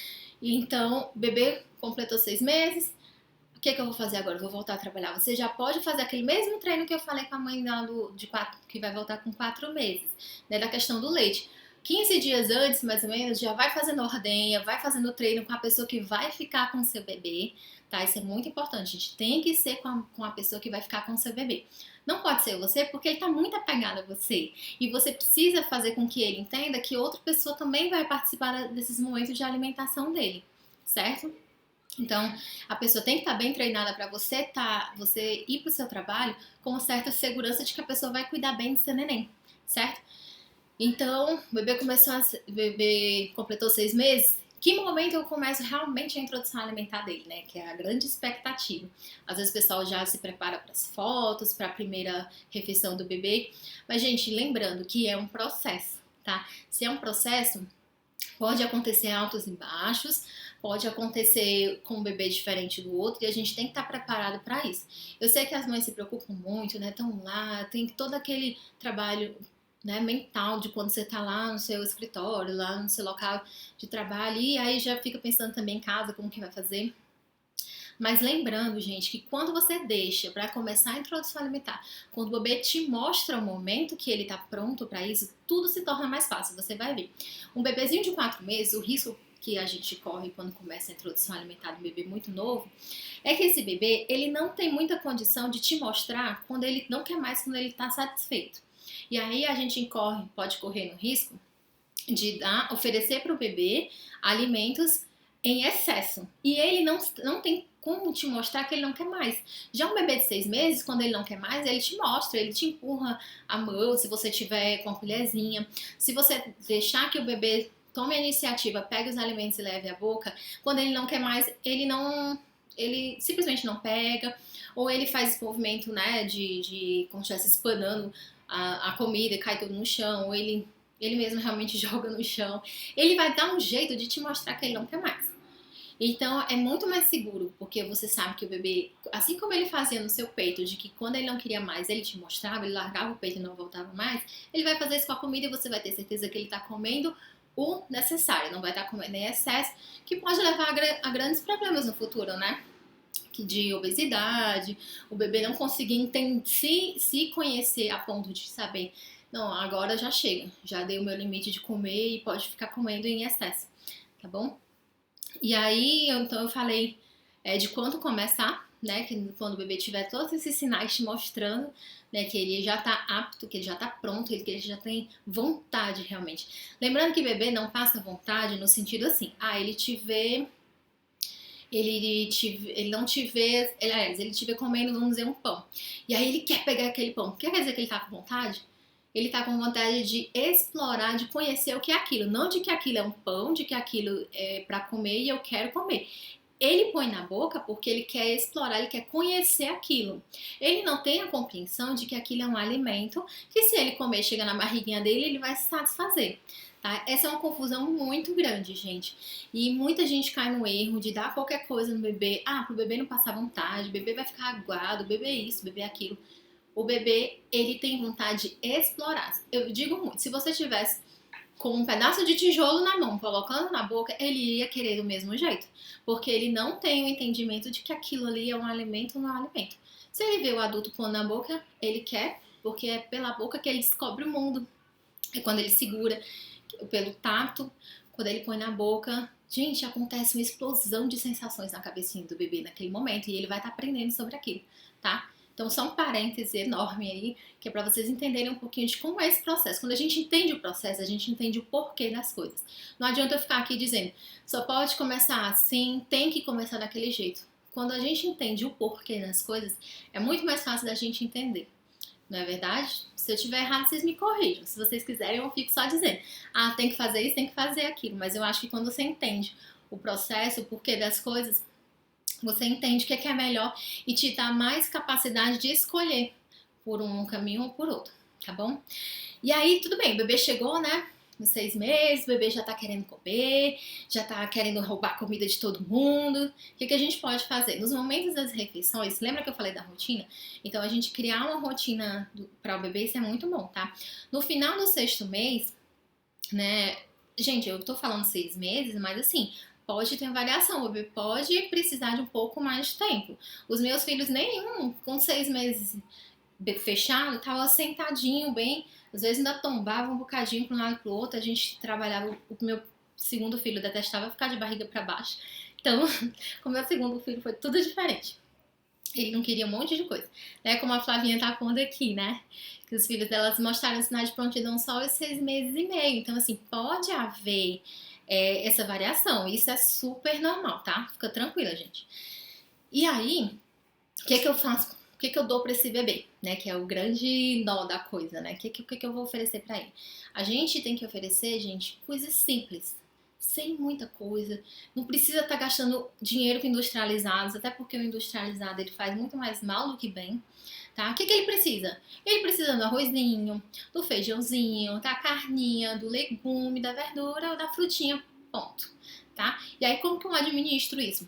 Então, o bebê completou 6 meses, o que eu vou fazer agora? Eu vou voltar a trabalhar. Você já pode fazer aquele mesmo treino que eu falei com a mãe dela que vai voltar com 4 meses, né, da questão do leite. 15 dias antes, mais ou menos, já vai fazendo ordenha, vai fazendo treino com a pessoa que vai ficar com o seu bebê, tá? Isso é muito importante. A gente tem que ser com a pessoa que vai ficar com o seu bebê. Não pode ser você, porque ele tá muito apegado a você. E você precisa fazer com que ele entenda que outra pessoa também vai participar desses momentos de alimentação dele, certo? Então, a pessoa tem que estar bem treinada para você ir para o seu trabalho com certa segurança de que a pessoa vai cuidar bem do seu neném, certo? Então, o bebê completou 6 meses. Que momento eu começo realmente a introdução alimentar dele, né? Que é a grande expectativa. Às vezes o pessoal já se prepara para as fotos, para a primeira refeição do bebê. Mas, gente, lembrando que é um processo, tá? Se é um processo, pode acontecer altos e baixos, pode acontecer com um bebê diferente do outro e a gente tem que estar preparado para isso. Eu sei que as mães se preocupam muito, né? Estão lá, tem todo aquele trabalho, né, mental de quando você está lá no seu escritório, lá no seu local de trabalho e aí já fica pensando também em casa como que vai fazer. Mas lembrando, gente, que quando você deixa para começar a introdução alimentar, quando o bebê te mostra o momento que ele está pronto para isso, tudo se torna mais fácil. Você vai ver. Um bebezinho de 4 meses, o risco que a gente corre quando começa a introdução alimentar de um bebê muito novo, é que esse bebê, ele não tem muita condição de te mostrar quando ele não quer mais, quando ele está satisfeito. E aí a gente pode correr no risco de oferecer para o bebê alimentos em excesso. E ele não tem como te mostrar que ele não quer mais. Já um bebê de 6 meses, quando ele não quer mais, ele te mostra, ele te empurra a mão, se você tiver com a colherzinha. Se você deixar que o bebê tome a iniciativa, pegue os alimentos e leve à boca, quando ele não quer mais, ele simplesmente não pega, ou ele faz esse movimento, né, de como se estivesse espanando a comida e cai tudo no chão, ou ele mesmo realmente joga no chão. Ele vai dar um jeito de te mostrar que ele não quer mais. Então é muito mais seguro, porque você sabe que o bebê, assim como ele fazia no seu peito, de que quando ele não queria mais, ele te mostrava, ele largava o peito e não voltava mais, ele vai fazer isso com a comida e você vai ter certeza que ele está comendo o necessário, não vai estar comendo em excesso, que pode levar a grandes problemas no futuro, né? De obesidade, o bebê não conseguir se conhecer a ponto de saber, não, agora já chega, já dei o meu limite de comer e pode ficar comendo em excesso, tá bom? E aí, então eu falei de quando começar, né? Que quando o bebê tiver todos esses sinais te mostrando, né, que ele já tá apto, que ele já tá pronto, que ele já tem vontade realmente. Lembrando que bebê não passa vontade no sentido assim, ele te vê, ele não te vê, ele te vê comendo, vamos dizer, um pão. E aí ele quer pegar aquele pão. Quer dizer que ele tá com vontade? Ele tá com vontade de explorar, de conhecer o que é aquilo. Não de que aquilo é um pão, de que aquilo é para comer e eu quero comer. Ele põe na boca porque ele quer explorar, ele quer conhecer aquilo. Ele não tem a compreensão de que aquilo é um alimento que se ele comer, chega na barriguinha dele, ele vai se satisfazer. Tá? Essa é uma confusão muito grande, gente. E muita gente cai no erro de dar qualquer coisa no bebê. Pro bebê não passar vontade, o bebê vai ficar aguado, o bebê é isso, o bebê é aquilo. O bebê, ele tem vontade de explorar. Eu digo muito, se você tivesse com um pedaço de tijolo na mão, colocando na boca, ele ia querer do mesmo jeito. Porque ele não tem o entendimento de que aquilo ali é um alimento ou não é um alimento. Se ele vê o adulto pondo na boca, ele quer, porque é pela boca que ele descobre o mundo. É quando ele segura, pelo tato, quando ele põe na boca. Gente, acontece uma explosão de sensações na cabecinha do bebê naquele momento e ele vai estar aprendendo sobre aquilo, tá? Então, só um parêntese enorme aí, que é para vocês entenderem um pouquinho de como é esse processo. Quando a gente entende o processo, a gente entende o porquê das coisas. Não adianta eu ficar aqui dizendo, só pode começar assim, tem que começar daquele jeito. Quando a gente entende o porquê das coisas, é muito mais fácil da gente entender, Não é verdade? Se eu tiver errado, vocês me corrijam. Se vocês quiserem, eu fico só dizendo, ah, tem que fazer isso, tem que fazer aquilo. Mas eu acho que quando você entende o processo, o porquê das coisas, você entende o que é melhor e te dá mais capacidade de escolher por um caminho ou por outro, tá bom? E aí, tudo bem, o bebê chegou, né? Nos 6 meses, o bebê já tá querendo comer, já tá querendo roubar a comida de todo mundo. O que a gente pode fazer? Nos momentos das refeições, lembra que eu falei da rotina? Então, a gente criar uma rotina para o bebê, isso é muito bom, tá? No final do 6º mês, né? Gente, eu tô falando 6 meses, mas assim, pode ter variação. O bebê pode precisar de um pouco mais de tempo. Os meus filhos, nenhum, com 6 meses fechado, tava sentadinho bem, às vezes ainda tombava um bocadinho para um lado e para o outro. A gente trabalhava, o meu segundo filho detestava ficar de barriga para baixo, então com o meu segundo filho foi tudo diferente. Ele não queria um monte de coisa, né? Como a Flavinha tá pondo aqui, né? Que os filhos delas mostraram sinais de prontidão só aos 6 meses e meio. Então, assim, pode haver essa variação. Isso é super normal, tá? Fica tranquila, gente. E aí, o que eu faço? O que eu dou para esse bebê, né? Que é o grande nó da coisa, né? O que eu vou oferecer para ele? A gente tem que oferecer, gente, coisas simples, sem muita coisa. Não precisa estar gastando dinheiro com industrializados, até porque o industrializado ele faz muito mais mal do que bem, tá? O que ele precisa? Ele precisa do arrozinho, do feijãozinho, da carninha, do legume, da verdura ou da frutinha, ponto, tá? E aí como que eu administro isso?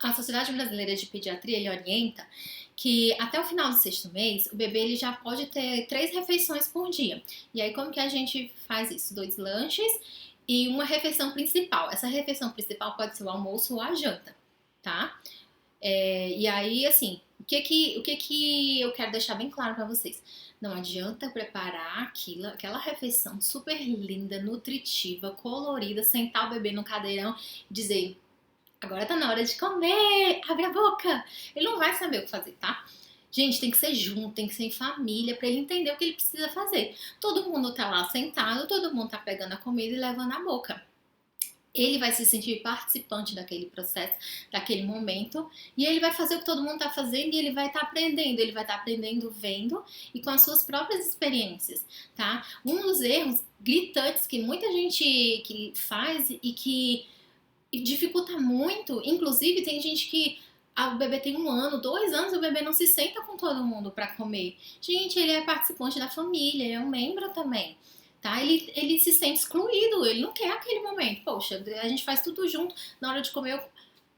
A Sociedade Brasileira de Pediatria ele orienta que até o final do 6º mês o bebê ele já pode ter 3 refeições por dia. E aí como que a gente faz isso? 2 lanches e uma refeição principal. Essa refeição principal pode ser o almoço ou a janta, tá? E aí assim, o que eu quero deixar bem claro para vocês? Não adianta preparar aquela refeição super linda, nutritiva, colorida, sentar o bebê no cadeirão e dizer agora tá na hora de comer, abre a boca. Ele não vai saber o que fazer, tá? Gente, tem que ser junto, tem que ser em família pra ele entender o que ele precisa fazer. Todo mundo tá lá sentado, todo mundo tá pegando a comida e levando à boca. Ele vai se sentir participante daquele processo, daquele momento, e ele vai fazer o que todo mundo tá fazendo e ele vai estar aprendendo. Ele vai estar aprendendo vendo e com as suas próprias experiências, tá? Um dos erros gritantes que muita gente que faz e que dificulta muito. Inclusive, tem gente que o bebê tem 1 ano, 2 anos, o bebê não se senta com todo mundo para comer. Gente, ele é participante da família, ele é um membro também. Tá? Ele se sente excluído, ele não quer aquele momento. Poxa, a gente faz tudo junto, na hora de comer eu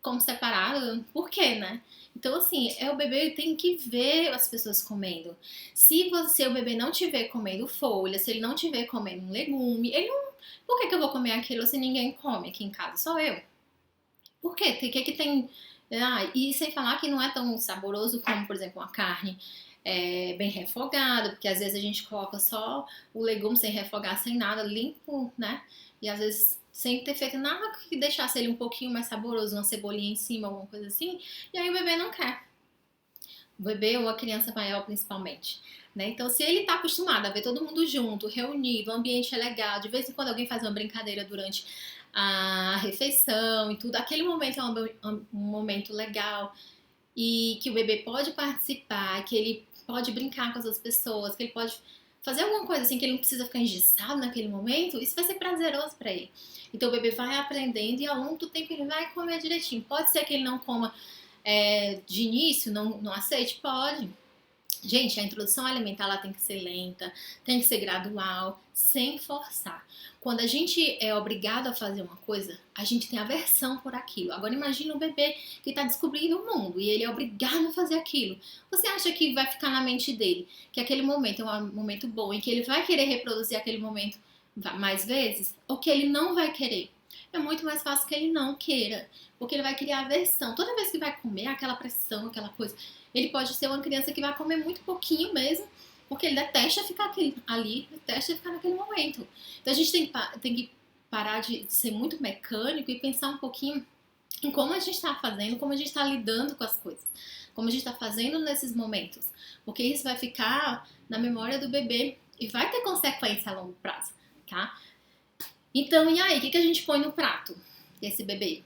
como separado, por quê, né? Então, assim, o bebê tem que ver as pessoas comendo. Se o bebê não te ver comendo folha, se ele não te ver comendo um legume, ele não. Por que eu vou comer aquilo se ninguém come aqui em casa? Só eu. Por quê? O que tem. Ah, e sem falar que não é tão saboroso como, por exemplo, uma carne bem refogada, porque às vezes a gente coloca só o legume sem refogar, sem nada, limpo, né? E às vezes sem ter feito nada que deixasse ele um pouquinho mais saboroso, uma cebolinha em cima, alguma coisa assim, e aí o bebê não quer. O bebê ou a criança maior, principalmente. Né? Então, se ele está acostumado a ver todo mundo junto, reunido, o ambiente é legal, de vez em quando alguém faz uma brincadeira durante a refeição e tudo, aquele momento é um momento legal e que o bebê pode participar, que ele pode brincar com as outras pessoas, que ele pode fazer alguma coisa assim, que ele não precisa ficar engessado naquele momento, isso vai ser prazeroso para ele. Então o bebê vai aprendendo e ao longo do tempo ele vai comer direitinho. Pode ser que ele não coma de início, não aceite? Pode. Gente, a introdução alimentar ela tem que ser lenta, tem que ser gradual, sem forçar. Quando a gente é obrigado a fazer uma coisa, a gente tem aversão por aquilo. Agora imagine um bebê que está descobrindo o mundo e ele é obrigado a fazer aquilo. Você acha que vai ficar na mente dele que aquele momento é um momento bom e que ele vai querer reproduzir aquele momento mais vezes? Ou que ele não vai querer? É muito mais fácil que ele não queira, porque ele vai criar aversão. Toda vez que vai comer, aquela pressão, aquela coisa. Ele pode ser uma criança que vai comer muito pouquinho mesmo, porque ele detesta ficar ali, detesta ficar naquele momento. Então a gente tem que parar de ser muito mecânico e pensar um pouquinho em como a gente está fazendo, como a gente está lidando com as coisas, como a gente está fazendo nesses momentos, porque isso vai ficar na memória do bebê e vai ter consequência a longo prazo, tá? Então, e aí, o que a gente põe no prato desse bebê?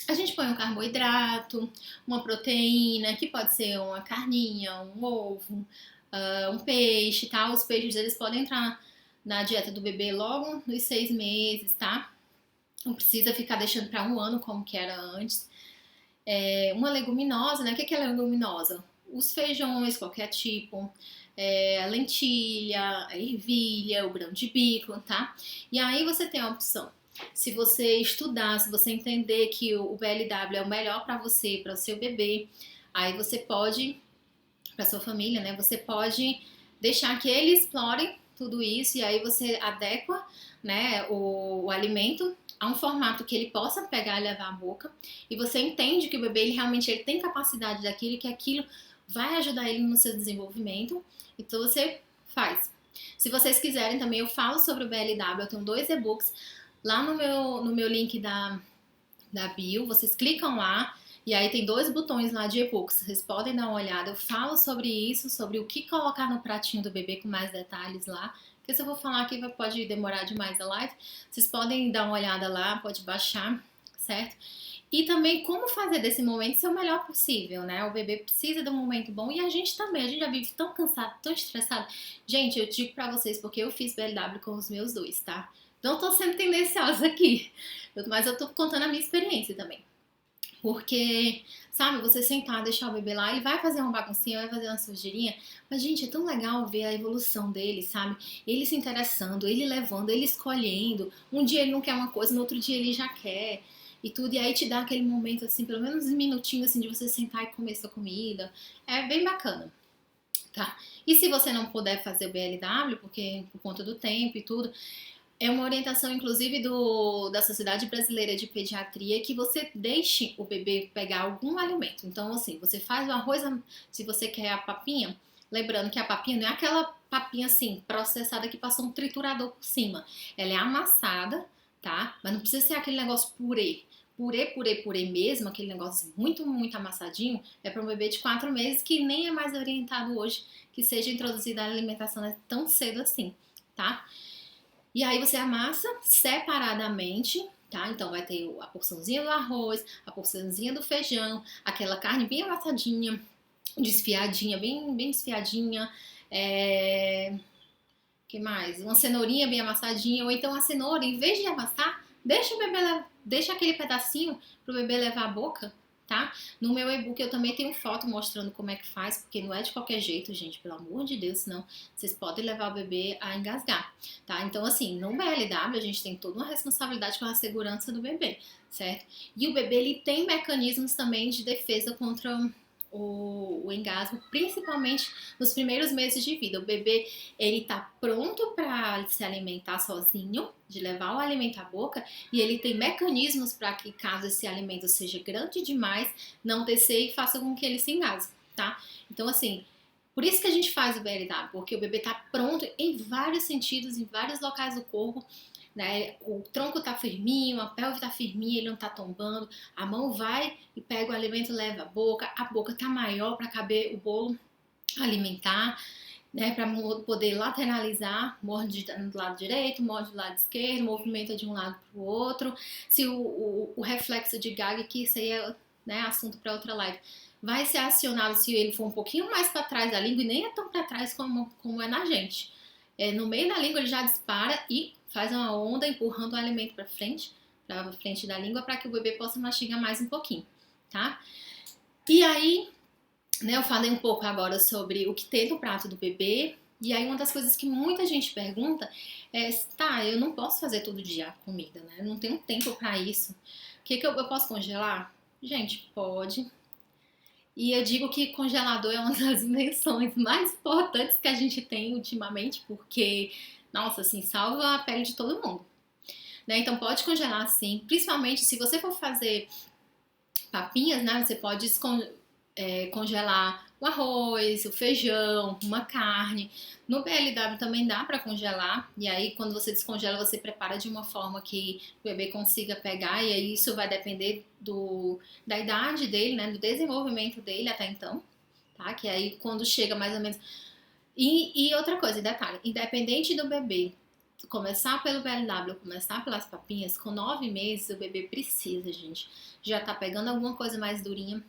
A gente põe um carboidrato, uma proteína, que pode ser uma carninha, um ovo, um peixe, tá? Os peixes, eles podem entrar na dieta do bebê logo nos 6 meses, tá? Não precisa ficar deixando para um ano como que era antes. Uma leguminosa, né? O que é leguminosa? Os feijões, qualquer tipo, a lentilha, a ervilha, o grão de bico, tá? E aí você tem a opção. Se você estudar, se você entender que o BLW é o melhor para você, para o seu bebê, aí você pode, para sua família, né? Você pode deixar que ele explore tudo isso e aí você adequa, né, o alimento a um formato que ele possa pegar e levar à boca e você entende que o bebê ele realmente ele tem capacidade daquilo e que aquilo vai ajudar ele no seu desenvolvimento, então você faz. Se vocês quiserem também eu falo sobre o BLW, eu tenho 2 e-books lá no meu link da bio, vocês clicam lá e aí tem 2 botões lá de e-books, vocês podem dar uma olhada, eu falo sobre isso, sobre o que colocar no pratinho do bebê com mais detalhes lá, porque se eu vou falar aqui pode demorar demais a live, vocês podem dar uma olhada lá, pode baixar, certo? E também como fazer desse momento ser o melhor possível, né? O bebê precisa de um momento bom e a gente também, a gente já vive tão cansado, tão estressado. Gente, eu digo pra vocês porque eu fiz BLW com os meus 2, tá? Não tô sendo tendenciosa aqui, mas eu tô contando a minha experiência também. Porque, sabe, você sentar, deixar o bebê lá, ele vai fazer uma baguncinha, vai fazer uma sujeirinha, mas, gente, é tão legal ver a evolução dele, sabe? Ele se interessando, ele levando, ele escolhendo. Um dia ele não quer uma coisa, no outro dia ele já quer. E tudo, e aí te dá aquele momento, assim, pelo menos uns minutinhos, assim, de você sentar e comer sua comida. É bem bacana, tá? E se você não puder fazer o BLW, porque por conta do tempo e tudo, é uma orientação, inclusive, da Sociedade Brasileira de Pediatria que você deixe o bebê pegar algum alimento. Então, assim, você faz o arroz, se você quer a papinha, lembrando que a papinha não é aquela papinha assim, processada que passou um triturador por cima. Ela é amassada, tá? Mas não precisa ser aquele negócio purê. Purê mesmo, aquele negócio muito, muito amassadinho, é para um bebê de 4 meses que nem é mais orientado hoje que seja introduzida a alimentação tão cedo assim, tá? E aí você amassa separadamente, tá? Então vai ter a porçãozinha do arroz, a porçãozinha do feijão, aquela carne bem amassadinha, desfiadinha, bem desfiadinha. Que mais? Uma cenourinha bem amassadinha, ou então a cenoura, em vez de amassar, deixa o bebê, deixa aquele pedacinho pro bebê levar a boca, tá? No meu e-book eu também tenho foto mostrando como é que faz, porque não é de qualquer jeito, gente, pelo amor de Deus, senão vocês podem levar o bebê a engasgar, tá? Então, assim, no BLW a gente tem toda uma responsabilidade com a segurança do bebê, certo? E o bebê, ele tem mecanismos também de defesa contra o engasgo, principalmente nos primeiros meses de vida. O bebê, ele tá pronto para se alimentar sozinho, de levar o alimento à boca, e ele tem mecanismos para que, caso esse alimento seja grande demais, não descer e faça com que ele se engasgue, tá? Então, assim, por isso que a gente faz o BLW, porque o bebê tá pronto em vários sentidos, em vários locais do corpo, né? O tronco tá firminho, a pelve tá firminha, ele não tá tombando, a mão vai e pega o alimento, leva a boca tá maior para caber o bolo alimentar, né? Para poder lateralizar, morde do lado direito, morde do lado esquerdo, movimenta de um lado para o outro. Se o reflexo de gag, que isso aí é, né, assunto para outra live, vai ser acionado se ele for um pouquinho mais para trás da língua, e nem é tão para trás como é na gente. No meio da língua ele já dispara e faz uma onda empurrando o alimento para frente da língua, para que o bebê possa mastigar mais um pouquinho, tá? E aí, né, eu falei um pouco agora sobre o que tem no prato do bebê. E aí uma das coisas que muita gente pergunta é, tá, eu não posso fazer todo dia a comida, né? Eu não tenho tempo para isso. O que eu posso congelar? Gente, pode. E eu digo que congelador é uma das invenções mais importantes que a gente tem ultimamente, porque, nossa, assim, salva a pele de todo mundo, né? Então pode congelar sim, principalmente se você for fazer papinhas, né? Você pode congelar o arroz, o feijão, uma carne. No BLW também dá para congelar, e aí quando você descongela, você prepara de uma forma que o bebê consiga pegar, e aí isso vai depender da idade dele, né, do desenvolvimento dele até então, tá? Que aí quando chega mais ou menos. E outra coisa, detalhe, independente do bebê começar pelo BLW, começar pelas papinhas, com 9 meses o bebê precisa, gente, já tá pegando alguma coisa mais durinha,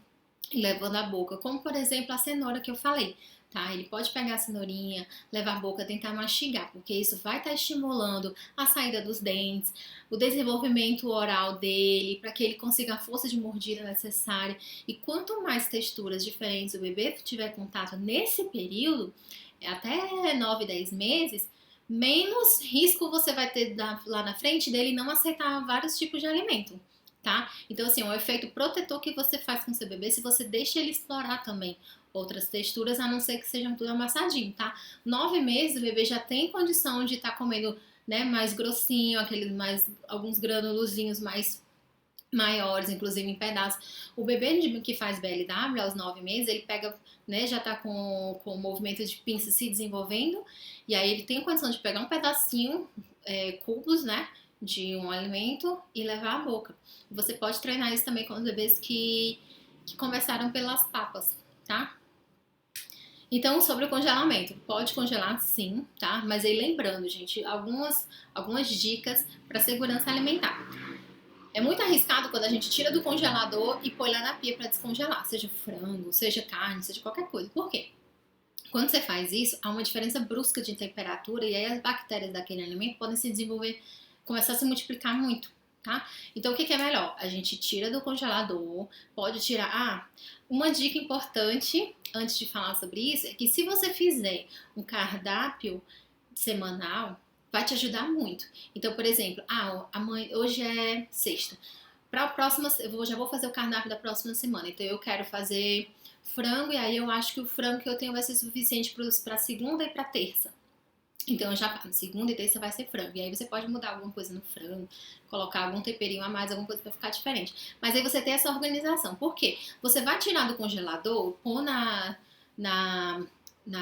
levando à boca, como por exemplo a cenoura que eu falei. tá? Ele pode pegar a cenourinha, levar a boca, tentar mastigar, porque isso vai estar estimulando a saída dos dentes, o desenvolvimento oral dele, para que ele consiga a força de mordida necessária. E quanto mais texturas diferentes o bebê tiver contato nesse período, até 9, 10 meses, menos risco você vai ter lá na frente dele não aceitar vários tipos de alimento, tá? Então, assim, é um efeito protetor que você faz com seu bebê se você deixa ele explorar também outras texturas, a não ser que sejam tudo amassadinho, tá? 9 meses o bebê já tem condição de estar comendo, né, mais grossinho, alguns granulozinhos mais maiores, inclusive em pedaços. O bebê que faz BLW aos 9 meses, ele pega, né, já tá com o movimento de pinça se desenvolvendo, e aí ele tem a condição de pegar um pedacinho, cubos, né, de um alimento e levar à boca. Você pode treinar isso também com os bebês que começaram pelas papas, tá? Então, sobre o congelamento, pode congelar sim, tá? Mas aí lembrando, gente, algumas dicas para segurança alimentar. É muito arriscado quando a gente tira do congelador e põe lá na pia para descongelar, seja frango, seja carne, seja qualquer coisa. Por quê? Quando você faz isso, há uma diferença brusca de temperatura e aí as bactérias daquele alimento podem se desenvolver, começar a se multiplicar muito, tá? Então, o que é melhor? A gente tira do congelador, pode tirar... uma dica importante, antes de falar sobre isso, é que se você fizer um cardápio semanal, vai te ajudar muito. Então, por exemplo, hoje é sexta. Para a próxima, já vou fazer o cardápio da próxima semana. Então, eu quero fazer frango, e aí eu acho que o frango que eu tenho vai ser suficiente para segunda e para terça. Então, segunda e terça vai ser frango. E aí você pode mudar alguma coisa no frango, colocar algum temperinho a mais, alguma coisa para ficar diferente. Mas aí você tem essa organização. Por quê? Você vai tirar do congelador, pôr na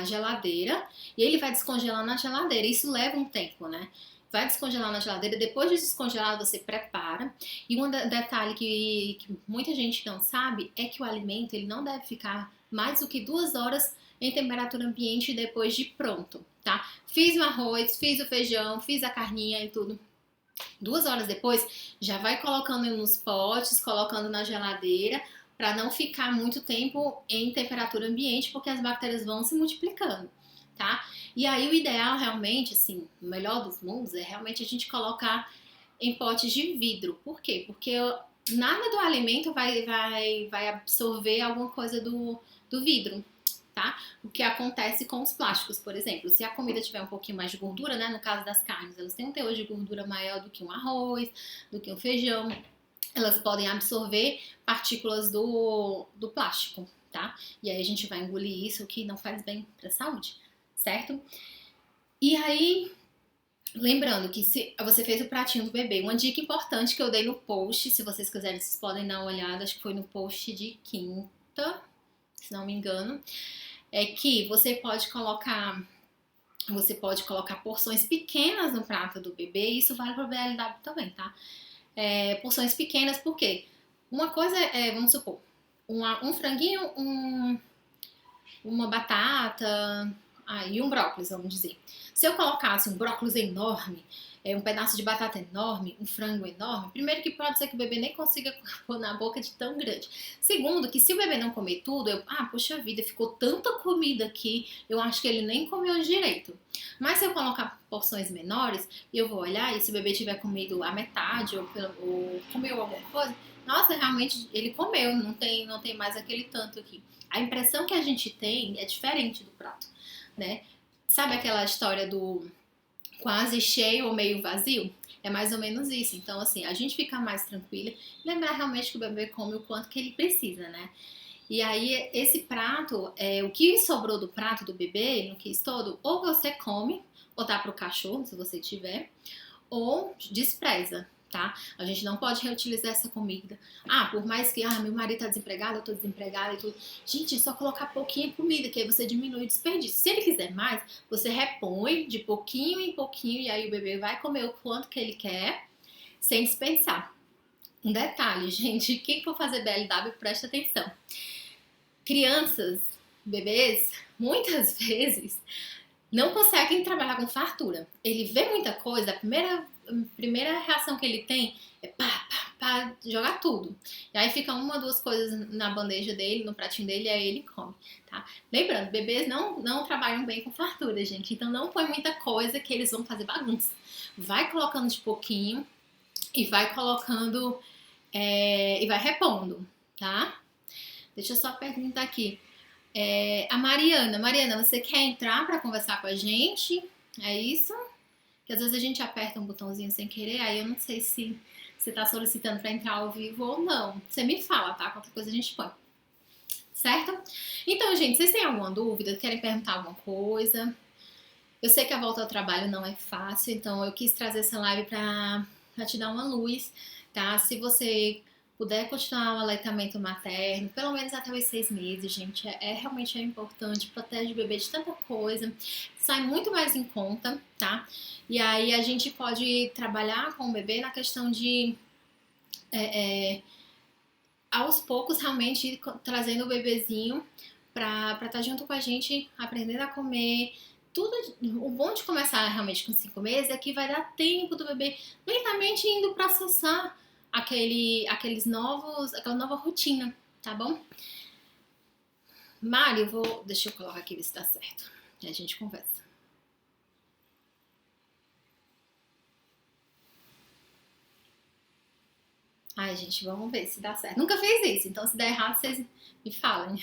geladeira e ele vai descongelar na geladeira. Isso leva um tempo, né? Vai descongelar na geladeira. Depois de descongelado, você prepara. E um detalhe que muita gente não sabe é que o alimento ele não deve ficar mais do que 2 horas em temperatura ambiente depois de pronto, tá? Fiz o arroz, fiz o feijão, fiz a carninha e tudo. 2 horas depois, já vai colocando nos potes, colocando na geladeira, para não ficar muito tempo em temperatura ambiente, porque as bactérias vão se multiplicando, tá? E aí o ideal realmente, assim, o melhor dos mundos é realmente a gente colocar em potes de vidro. Por quê? Porque nada do alimento vai absorver alguma coisa do vidro, tá? O que acontece com os plásticos, por exemplo, se a comida tiver um pouquinho mais de gordura, né? No caso das carnes, elas têm um teor de gordura maior do que um arroz, do que um feijão. Elas podem absorver partículas do plástico, tá? E aí a gente vai engolir isso, o que não faz bem para a saúde, certo? E aí, lembrando que se você fez o pratinho do bebê, uma dica importante que eu dei no post, se vocês quiserem, vocês podem dar uma olhada, acho que foi no post de quinta, se não me engano, é que você pode colocar porções pequenas no prato do bebê, e isso vale para o BLW também, tá? Porções pequenas, porque uma coisa vamos supor, um franguinho, uma batata e um brócolis, vamos dizer. Se eu colocasse um brócolis enorme, um pedaço de batata enorme, um frango enorme, primeiro que pode ser que o bebê nem consiga pôr na boca de tão grande. Segundo, que se o bebê não comer tudo, poxa vida, ficou tanta comida aqui, eu acho que ele nem comeu direito. Mas se eu colocar porções menores, eu vou olhar e se o bebê tiver comido a metade ou comeu alguma coisa, nossa, realmente ele comeu, não tem mais aquele tanto aqui. A impressão que a gente tem é diferente do prato, né? Sabe aquela história do quase cheio ou meio vazio? É mais ou menos isso. Então, assim, a gente fica mais tranquila, lembrar realmente que o bebê come o quanto que ele precisa, né? E aí, esse prato, o que sobrou do prato do bebê, ele não quis todo, ou você come, ou dá pro cachorro, se você tiver, ou despreza, tá? A gente não pode reutilizar essa comida. Por mais que, meu marido tá desempregado, eu tô desempregada e tudo. Gente, é só colocar pouquinha comida, que aí você diminui o desperdício. Se ele quiser mais, você repõe de pouquinho em pouquinho, e aí o bebê vai comer o quanto que ele quer, sem desperdiçar. Um detalhe, gente, quem for fazer BLW, presta atenção. Crianças, bebês, muitas vezes não conseguem trabalhar com fartura. Ele vê muita coisa, a primeira reação que ele tem é pá, pá, pra jogar tudo. E aí fica uma, duas coisas na bandeja dele, no pratinho dele, e aí ele come, tá? Lembrando, bebês não trabalham bem com fartura, gente. Então não põe muita coisa que eles vão fazer bagunça. Vai colocando de pouquinho e vai colocando e vai repondo, tá? Deixa eu só perguntar aqui. A Mariana, você quer entrar para conversar com a gente? É isso? Que às vezes a gente aperta um botãozinho sem querer, aí eu não sei se você está solicitando para entrar ao vivo ou não. Você me fala, tá? Qualquer coisa a gente põe. Certo? Então, gente, vocês têm alguma dúvida? Querem perguntar alguma coisa? Eu sei que a volta ao trabalho não é fácil, então eu quis trazer essa live para te dar uma luz, tá? Se você puder continuar o aleitamento materno, pelo menos até os 6 meses, gente, realmente importante, protege o bebê de tanta coisa, sai muito mais em conta, tá? E aí a gente pode trabalhar com o bebê na questão de aos poucos realmente ir trazendo o bebezinho pra estar junto com a gente, aprendendo a comer. Tudo, o bom de começar realmente com 5 meses é que vai dar tempo do bebê lentamente indo processar aquela nova rotina, tá bom? Mari, deixa eu colocar aqui ver se tá certo. E a gente conversa. Ai, gente, vamos ver se dá certo. Nunca fez isso, então se der errado, vocês me falem.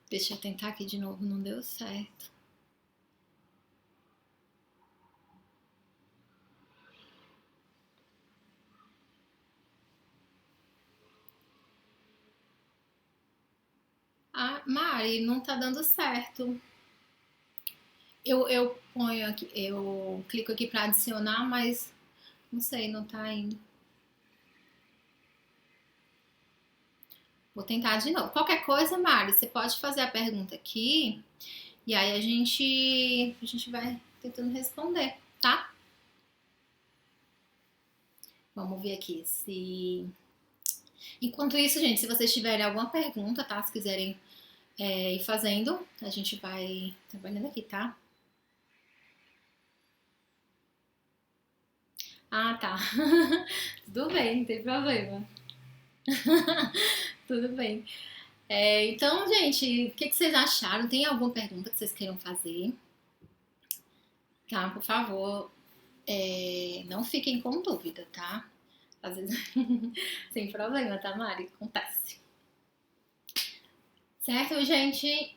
Deixa eu tentar aqui de novo, não deu certo. Ah, Mari, não tá dando certo. Eu ponho aqui, eu clico aqui pra adicionar, mas não sei, não tá indo. Vou tentar de novo. Qualquer coisa, Mari, você pode fazer a pergunta aqui e aí a gente vai tentando responder, tá? Vamos ver aqui se. Enquanto isso, gente, se vocês tiverem alguma pergunta, tá? Se quiserem ir fazendo, a gente vai trabalhando aqui, tá? Ah, tá. Tudo bem, não tem problema. Tudo bem. Então, gente, o que vocês acharam? Tem alguma pergunta que vocês queiram fazer? Tá, por favor, não fiquem com dúvida, tá? Às vezes, sem problema, tá, Mari? Acontece. Certo, gente?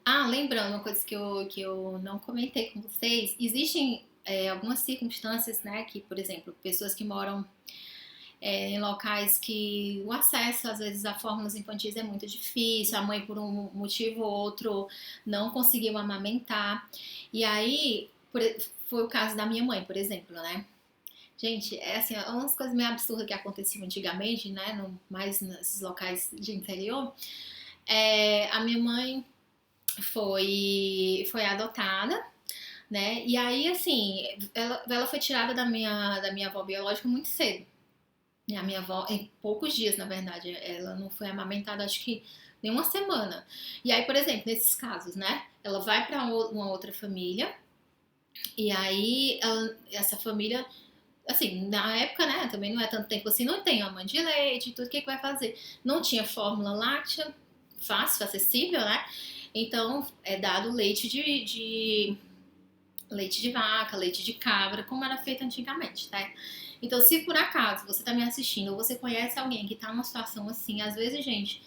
Ah, lembrando uma coisa que eu não comentei com vocês, existem algumas circunstâncias, né, que, por exemplo, pessoas que moram em locais que o acesso, às vezes, a fórmulas infantis é muito difícil, a mãe, por um motivo ou outro, não conseguiu amamentar. E aí, foi o caso da minha mãe, por exemplo, né? Gente, é assim, umas coisas meio absurdas que aconteciam antigamente, né? Mais nesses locais de interior. A minha mãe foi adotada, né? E aí, assim, ela foi tirada da minha avó biológica muito cedo. E a minha avó, em poucos dias, na verdade, ela não foi amamentada, acho que nem uma semana. E aí, por exemplo, nesses casos, né? Ela vai para uma outra família, e aí essa família, assim, na época, né? Também não é tanto tempo assim, não tem a mãe de leite e tudo, o que vai fazer? Não tinha fórmula láctea, fácil, acessível, né? Então, é dado leite de vaca, leite de cabra, como era feito antigamente, tá? Então, se por acaso você tá me assistindo ou você conhece alguém que tá numa situação assim, às vezes, gente,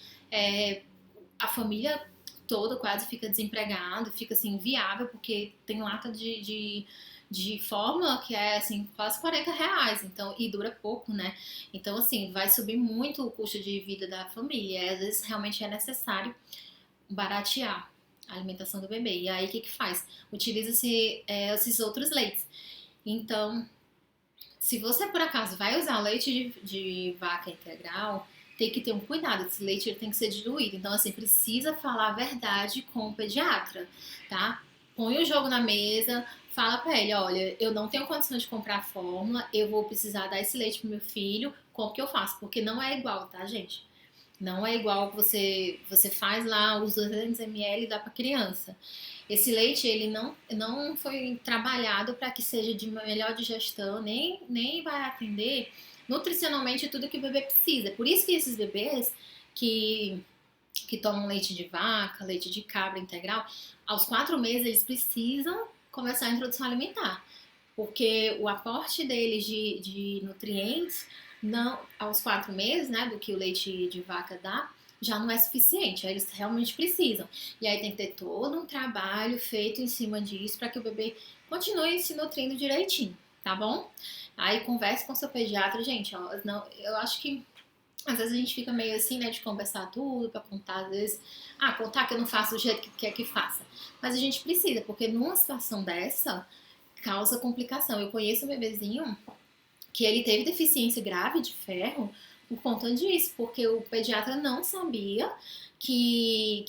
a família toda quase fica desempregada, fica assim, inviável, porque tem lata de fórmula que é assim, quase R$ 40, então, e dura pouco, né? Então, assim, vai subir muito o custo de vida da família. E às vezes realmente é necessário baratear a alimentação do bebê. E aí o que faz? Utiliza-se esses outros leites. Então, se você por acaso vai usar leite de vaca integral, tem que ter um cuidado, esse leite ele tem que ser diluído. Então, assim, precisa falar a verdade com o pediatra, tá? Põe o jogo na mesa, fala pra ele, olha, eu não tenho condição de comprar a fórmula, eu vou precisar dar esse leite pro meu filho, como que eu faço? Porque não é igual, tá, gente? Não é igual que você faz lá os 200 ml e dá para criança. Esse leite, ele não foi trabalhado para que seja de melhor digestão, nem vai atender nutricionalmente tudo que o bebê precisa. Por isso que esses bebês que, que tomam leite de vaca, leite de cabra integral, aos 4 meses eles precisam começar a introdução alimentar. Porque o aporte deles de nutrientes, não, aos 4 meses, né, do que o leite de vaca dá, já não é suficiente, eles realmente precisam. E aí tem que ter todo um trabalho feito em cima disso para que o bebê continue se nutrindo direitinho, tá bom? Aí converse com seu pediatra, gente, ó, não, eu acho que às vezes a gente fica meio assim, né, de conversar tudo, pra contar, às vezes, contar que eu não faço do jeito que quer que faça. Mas a gente precisa, porque numa situação dessa, causa complicação. Eu conheço um bebezinho que ele teve deficiência grave de ferro por conta disso, porque o pediatra não sabia que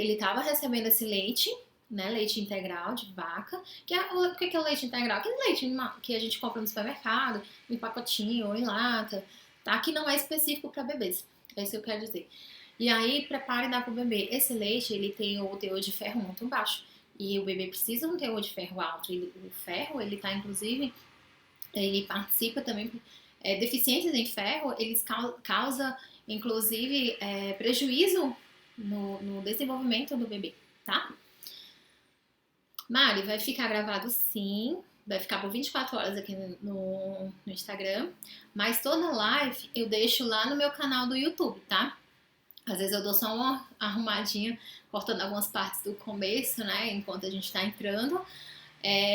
ele estava recebendo esse leite, né, leite integral de vaca, o que é o leite integral? Aquele leite que a gente compra no supermercado, em pacotinho ou em lata, tá? Que não é específico para bebês, é isso que eu quero dizer. E aí, prepare e dá pro bebê. Esse leite, ele tem o teor de ferro muito baixo. E o bebê precisa de um teor de ferro alto. E o ferro, ele tá, inclusive, ele participa também. Deficiências em ferro, eles causa, inclusive, prejuízo no desenvolvimento do bebê, tá? Mari, vai ficar gravado sim. Vai ficar por 24 horas aqui no Instagram. Mas toda live eu deixo lá no meu canal do YouTube, tá? Às vezes eu dou só uma arrumadinha, cortando algumas partes do começo, né? Enquanto a gente tá entrando.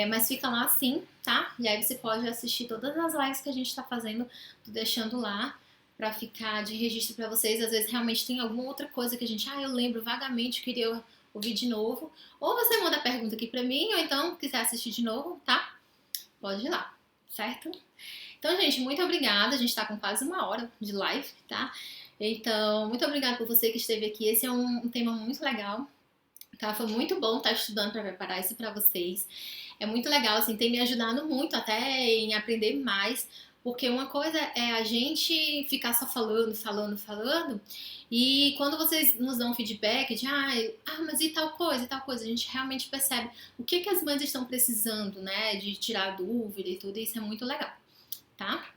Mas fica lá sim, tá? E aí você pode assistir todas as lives que a gente tá fazendo, tô deixando lá pra ficar de registro pra vocês. Às vezes realmente tem alguma outra coisa que a gente, eu lembro vagamente, queria ouvir de novo. Ou você manda a pergunta aqui pra mim, ou então quiser assistir de novo, tá? Pode ir lá, certo? Então, gente, muito obrigada. A gente tá com quase 1 hora de live, tá? Então, muito obrigada por você que esteve aqui. Esse é um tema muito legal, tá? Foi muito bom estar estudando para preparar isso para vocês. É muito legal, assim, tem me ajudado muito até em aprender mais, porque uma coisa é a gente ficar só falando, falando, falando, e quando vocês nos dão feedback de, mas e tal coisa, a gente realmente percebe o que as mães estão precisando, né, de tirar dúvida e tudo, e isso é muito legal, tá?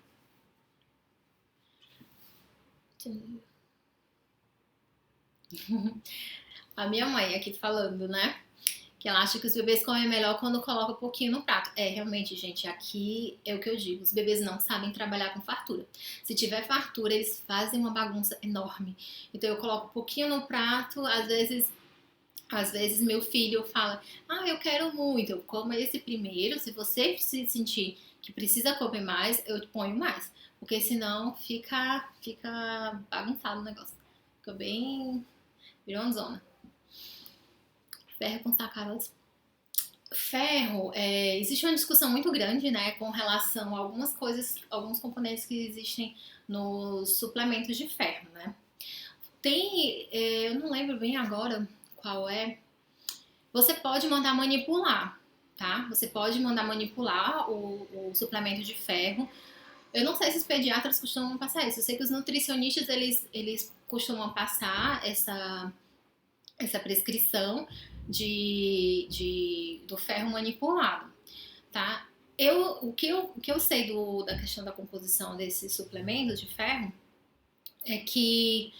A minha mãe aqui falando, né? Que ela acha que os bebês comem melhor quando coloca um pouquinho no prato. Realmente, gente, aqui é o que eu digo. Os bebês não sabem trabalhar com fartura. Se tiver fartura, eles fazem uma bagunça enorme. Então eu coloco um pouquinho no prato, às vezes meu filho fala, eu quero muito, eu como esse primeiro, se você se sentir que precisa comer mais, eu te ponho mais. Porque senão fica bagunçado o negócio. Fica bem virou uma zona. Ferro com sacarose. Ferro, existe uma discussão muito grande, né, com relação a algumas coisas, alguns componentes que existem nos suplementos de ferro, né. Tem, eu não lembro bem agora qual é. Você pode mandar manipular, tá? Você pode mandar manipular o suplemento de ferro. Eu não sei se os pediatras costumam passar isso. Eu sei que os nutricionistas, eles costumam passar essa prescrição do ferro manipulado, tá? O que eu sei da questão da composição desses suplementos de ferro é que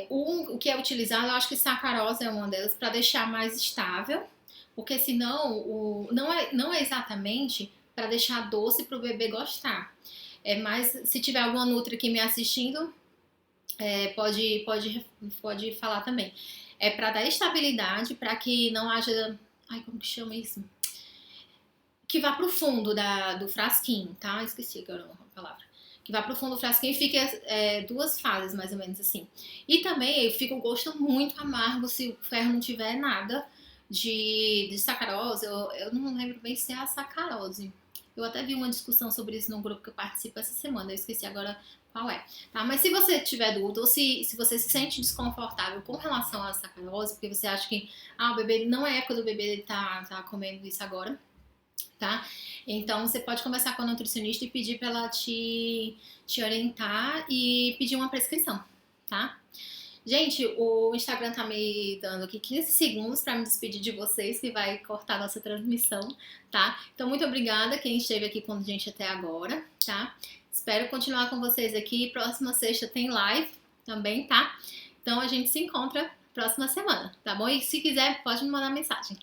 o que é utilizado, eu acho que sacarose é uma delas, para deixar mais estável, porque senão não é exatamente para deixar doce para o bebê gostar. Mas se tiver alguma nutri aqui me assistindo, pode falar também. É para dar estabilidade, para que não haja. Como que chama isso? Que vá pro fundo do frasquinho, tá? Esqueci agora a palavra. Que vá pro fundo do frasquinho e fique 2 fases, mais ou menos assim. E também fica um gosto muito amargo se o ferro não tiver nada de sacarose. Eu não lembro bem se é a sacarose. Eu até vi uma discussão sobre isso no grupo que eu participo essa semana. Eu esqueci agora qual é. Tá? Mas se você tiver dúvida ou se você se sente desconfortável com relação à sacarose, porque você acha que o bebê não é época do bebê tá comendo isso agora, tá? Então você pode conversar com a nutricionista e pedir para ela te orientar e pedir uma prescrição, tá? Gente, o Instagram tá me dando aqui 15 segundos para me despedir de vocês, que vai cortar a nossa transmissão, tá? Então, muito obrigada quem esteve aqui com a gente até agora, tá? Espero continuar com vocês aqui. Próxima sexta tem live também, tá? Então, a gente se encontra próxima semana, tá bom? E se quiser, pode me mandar mensagem.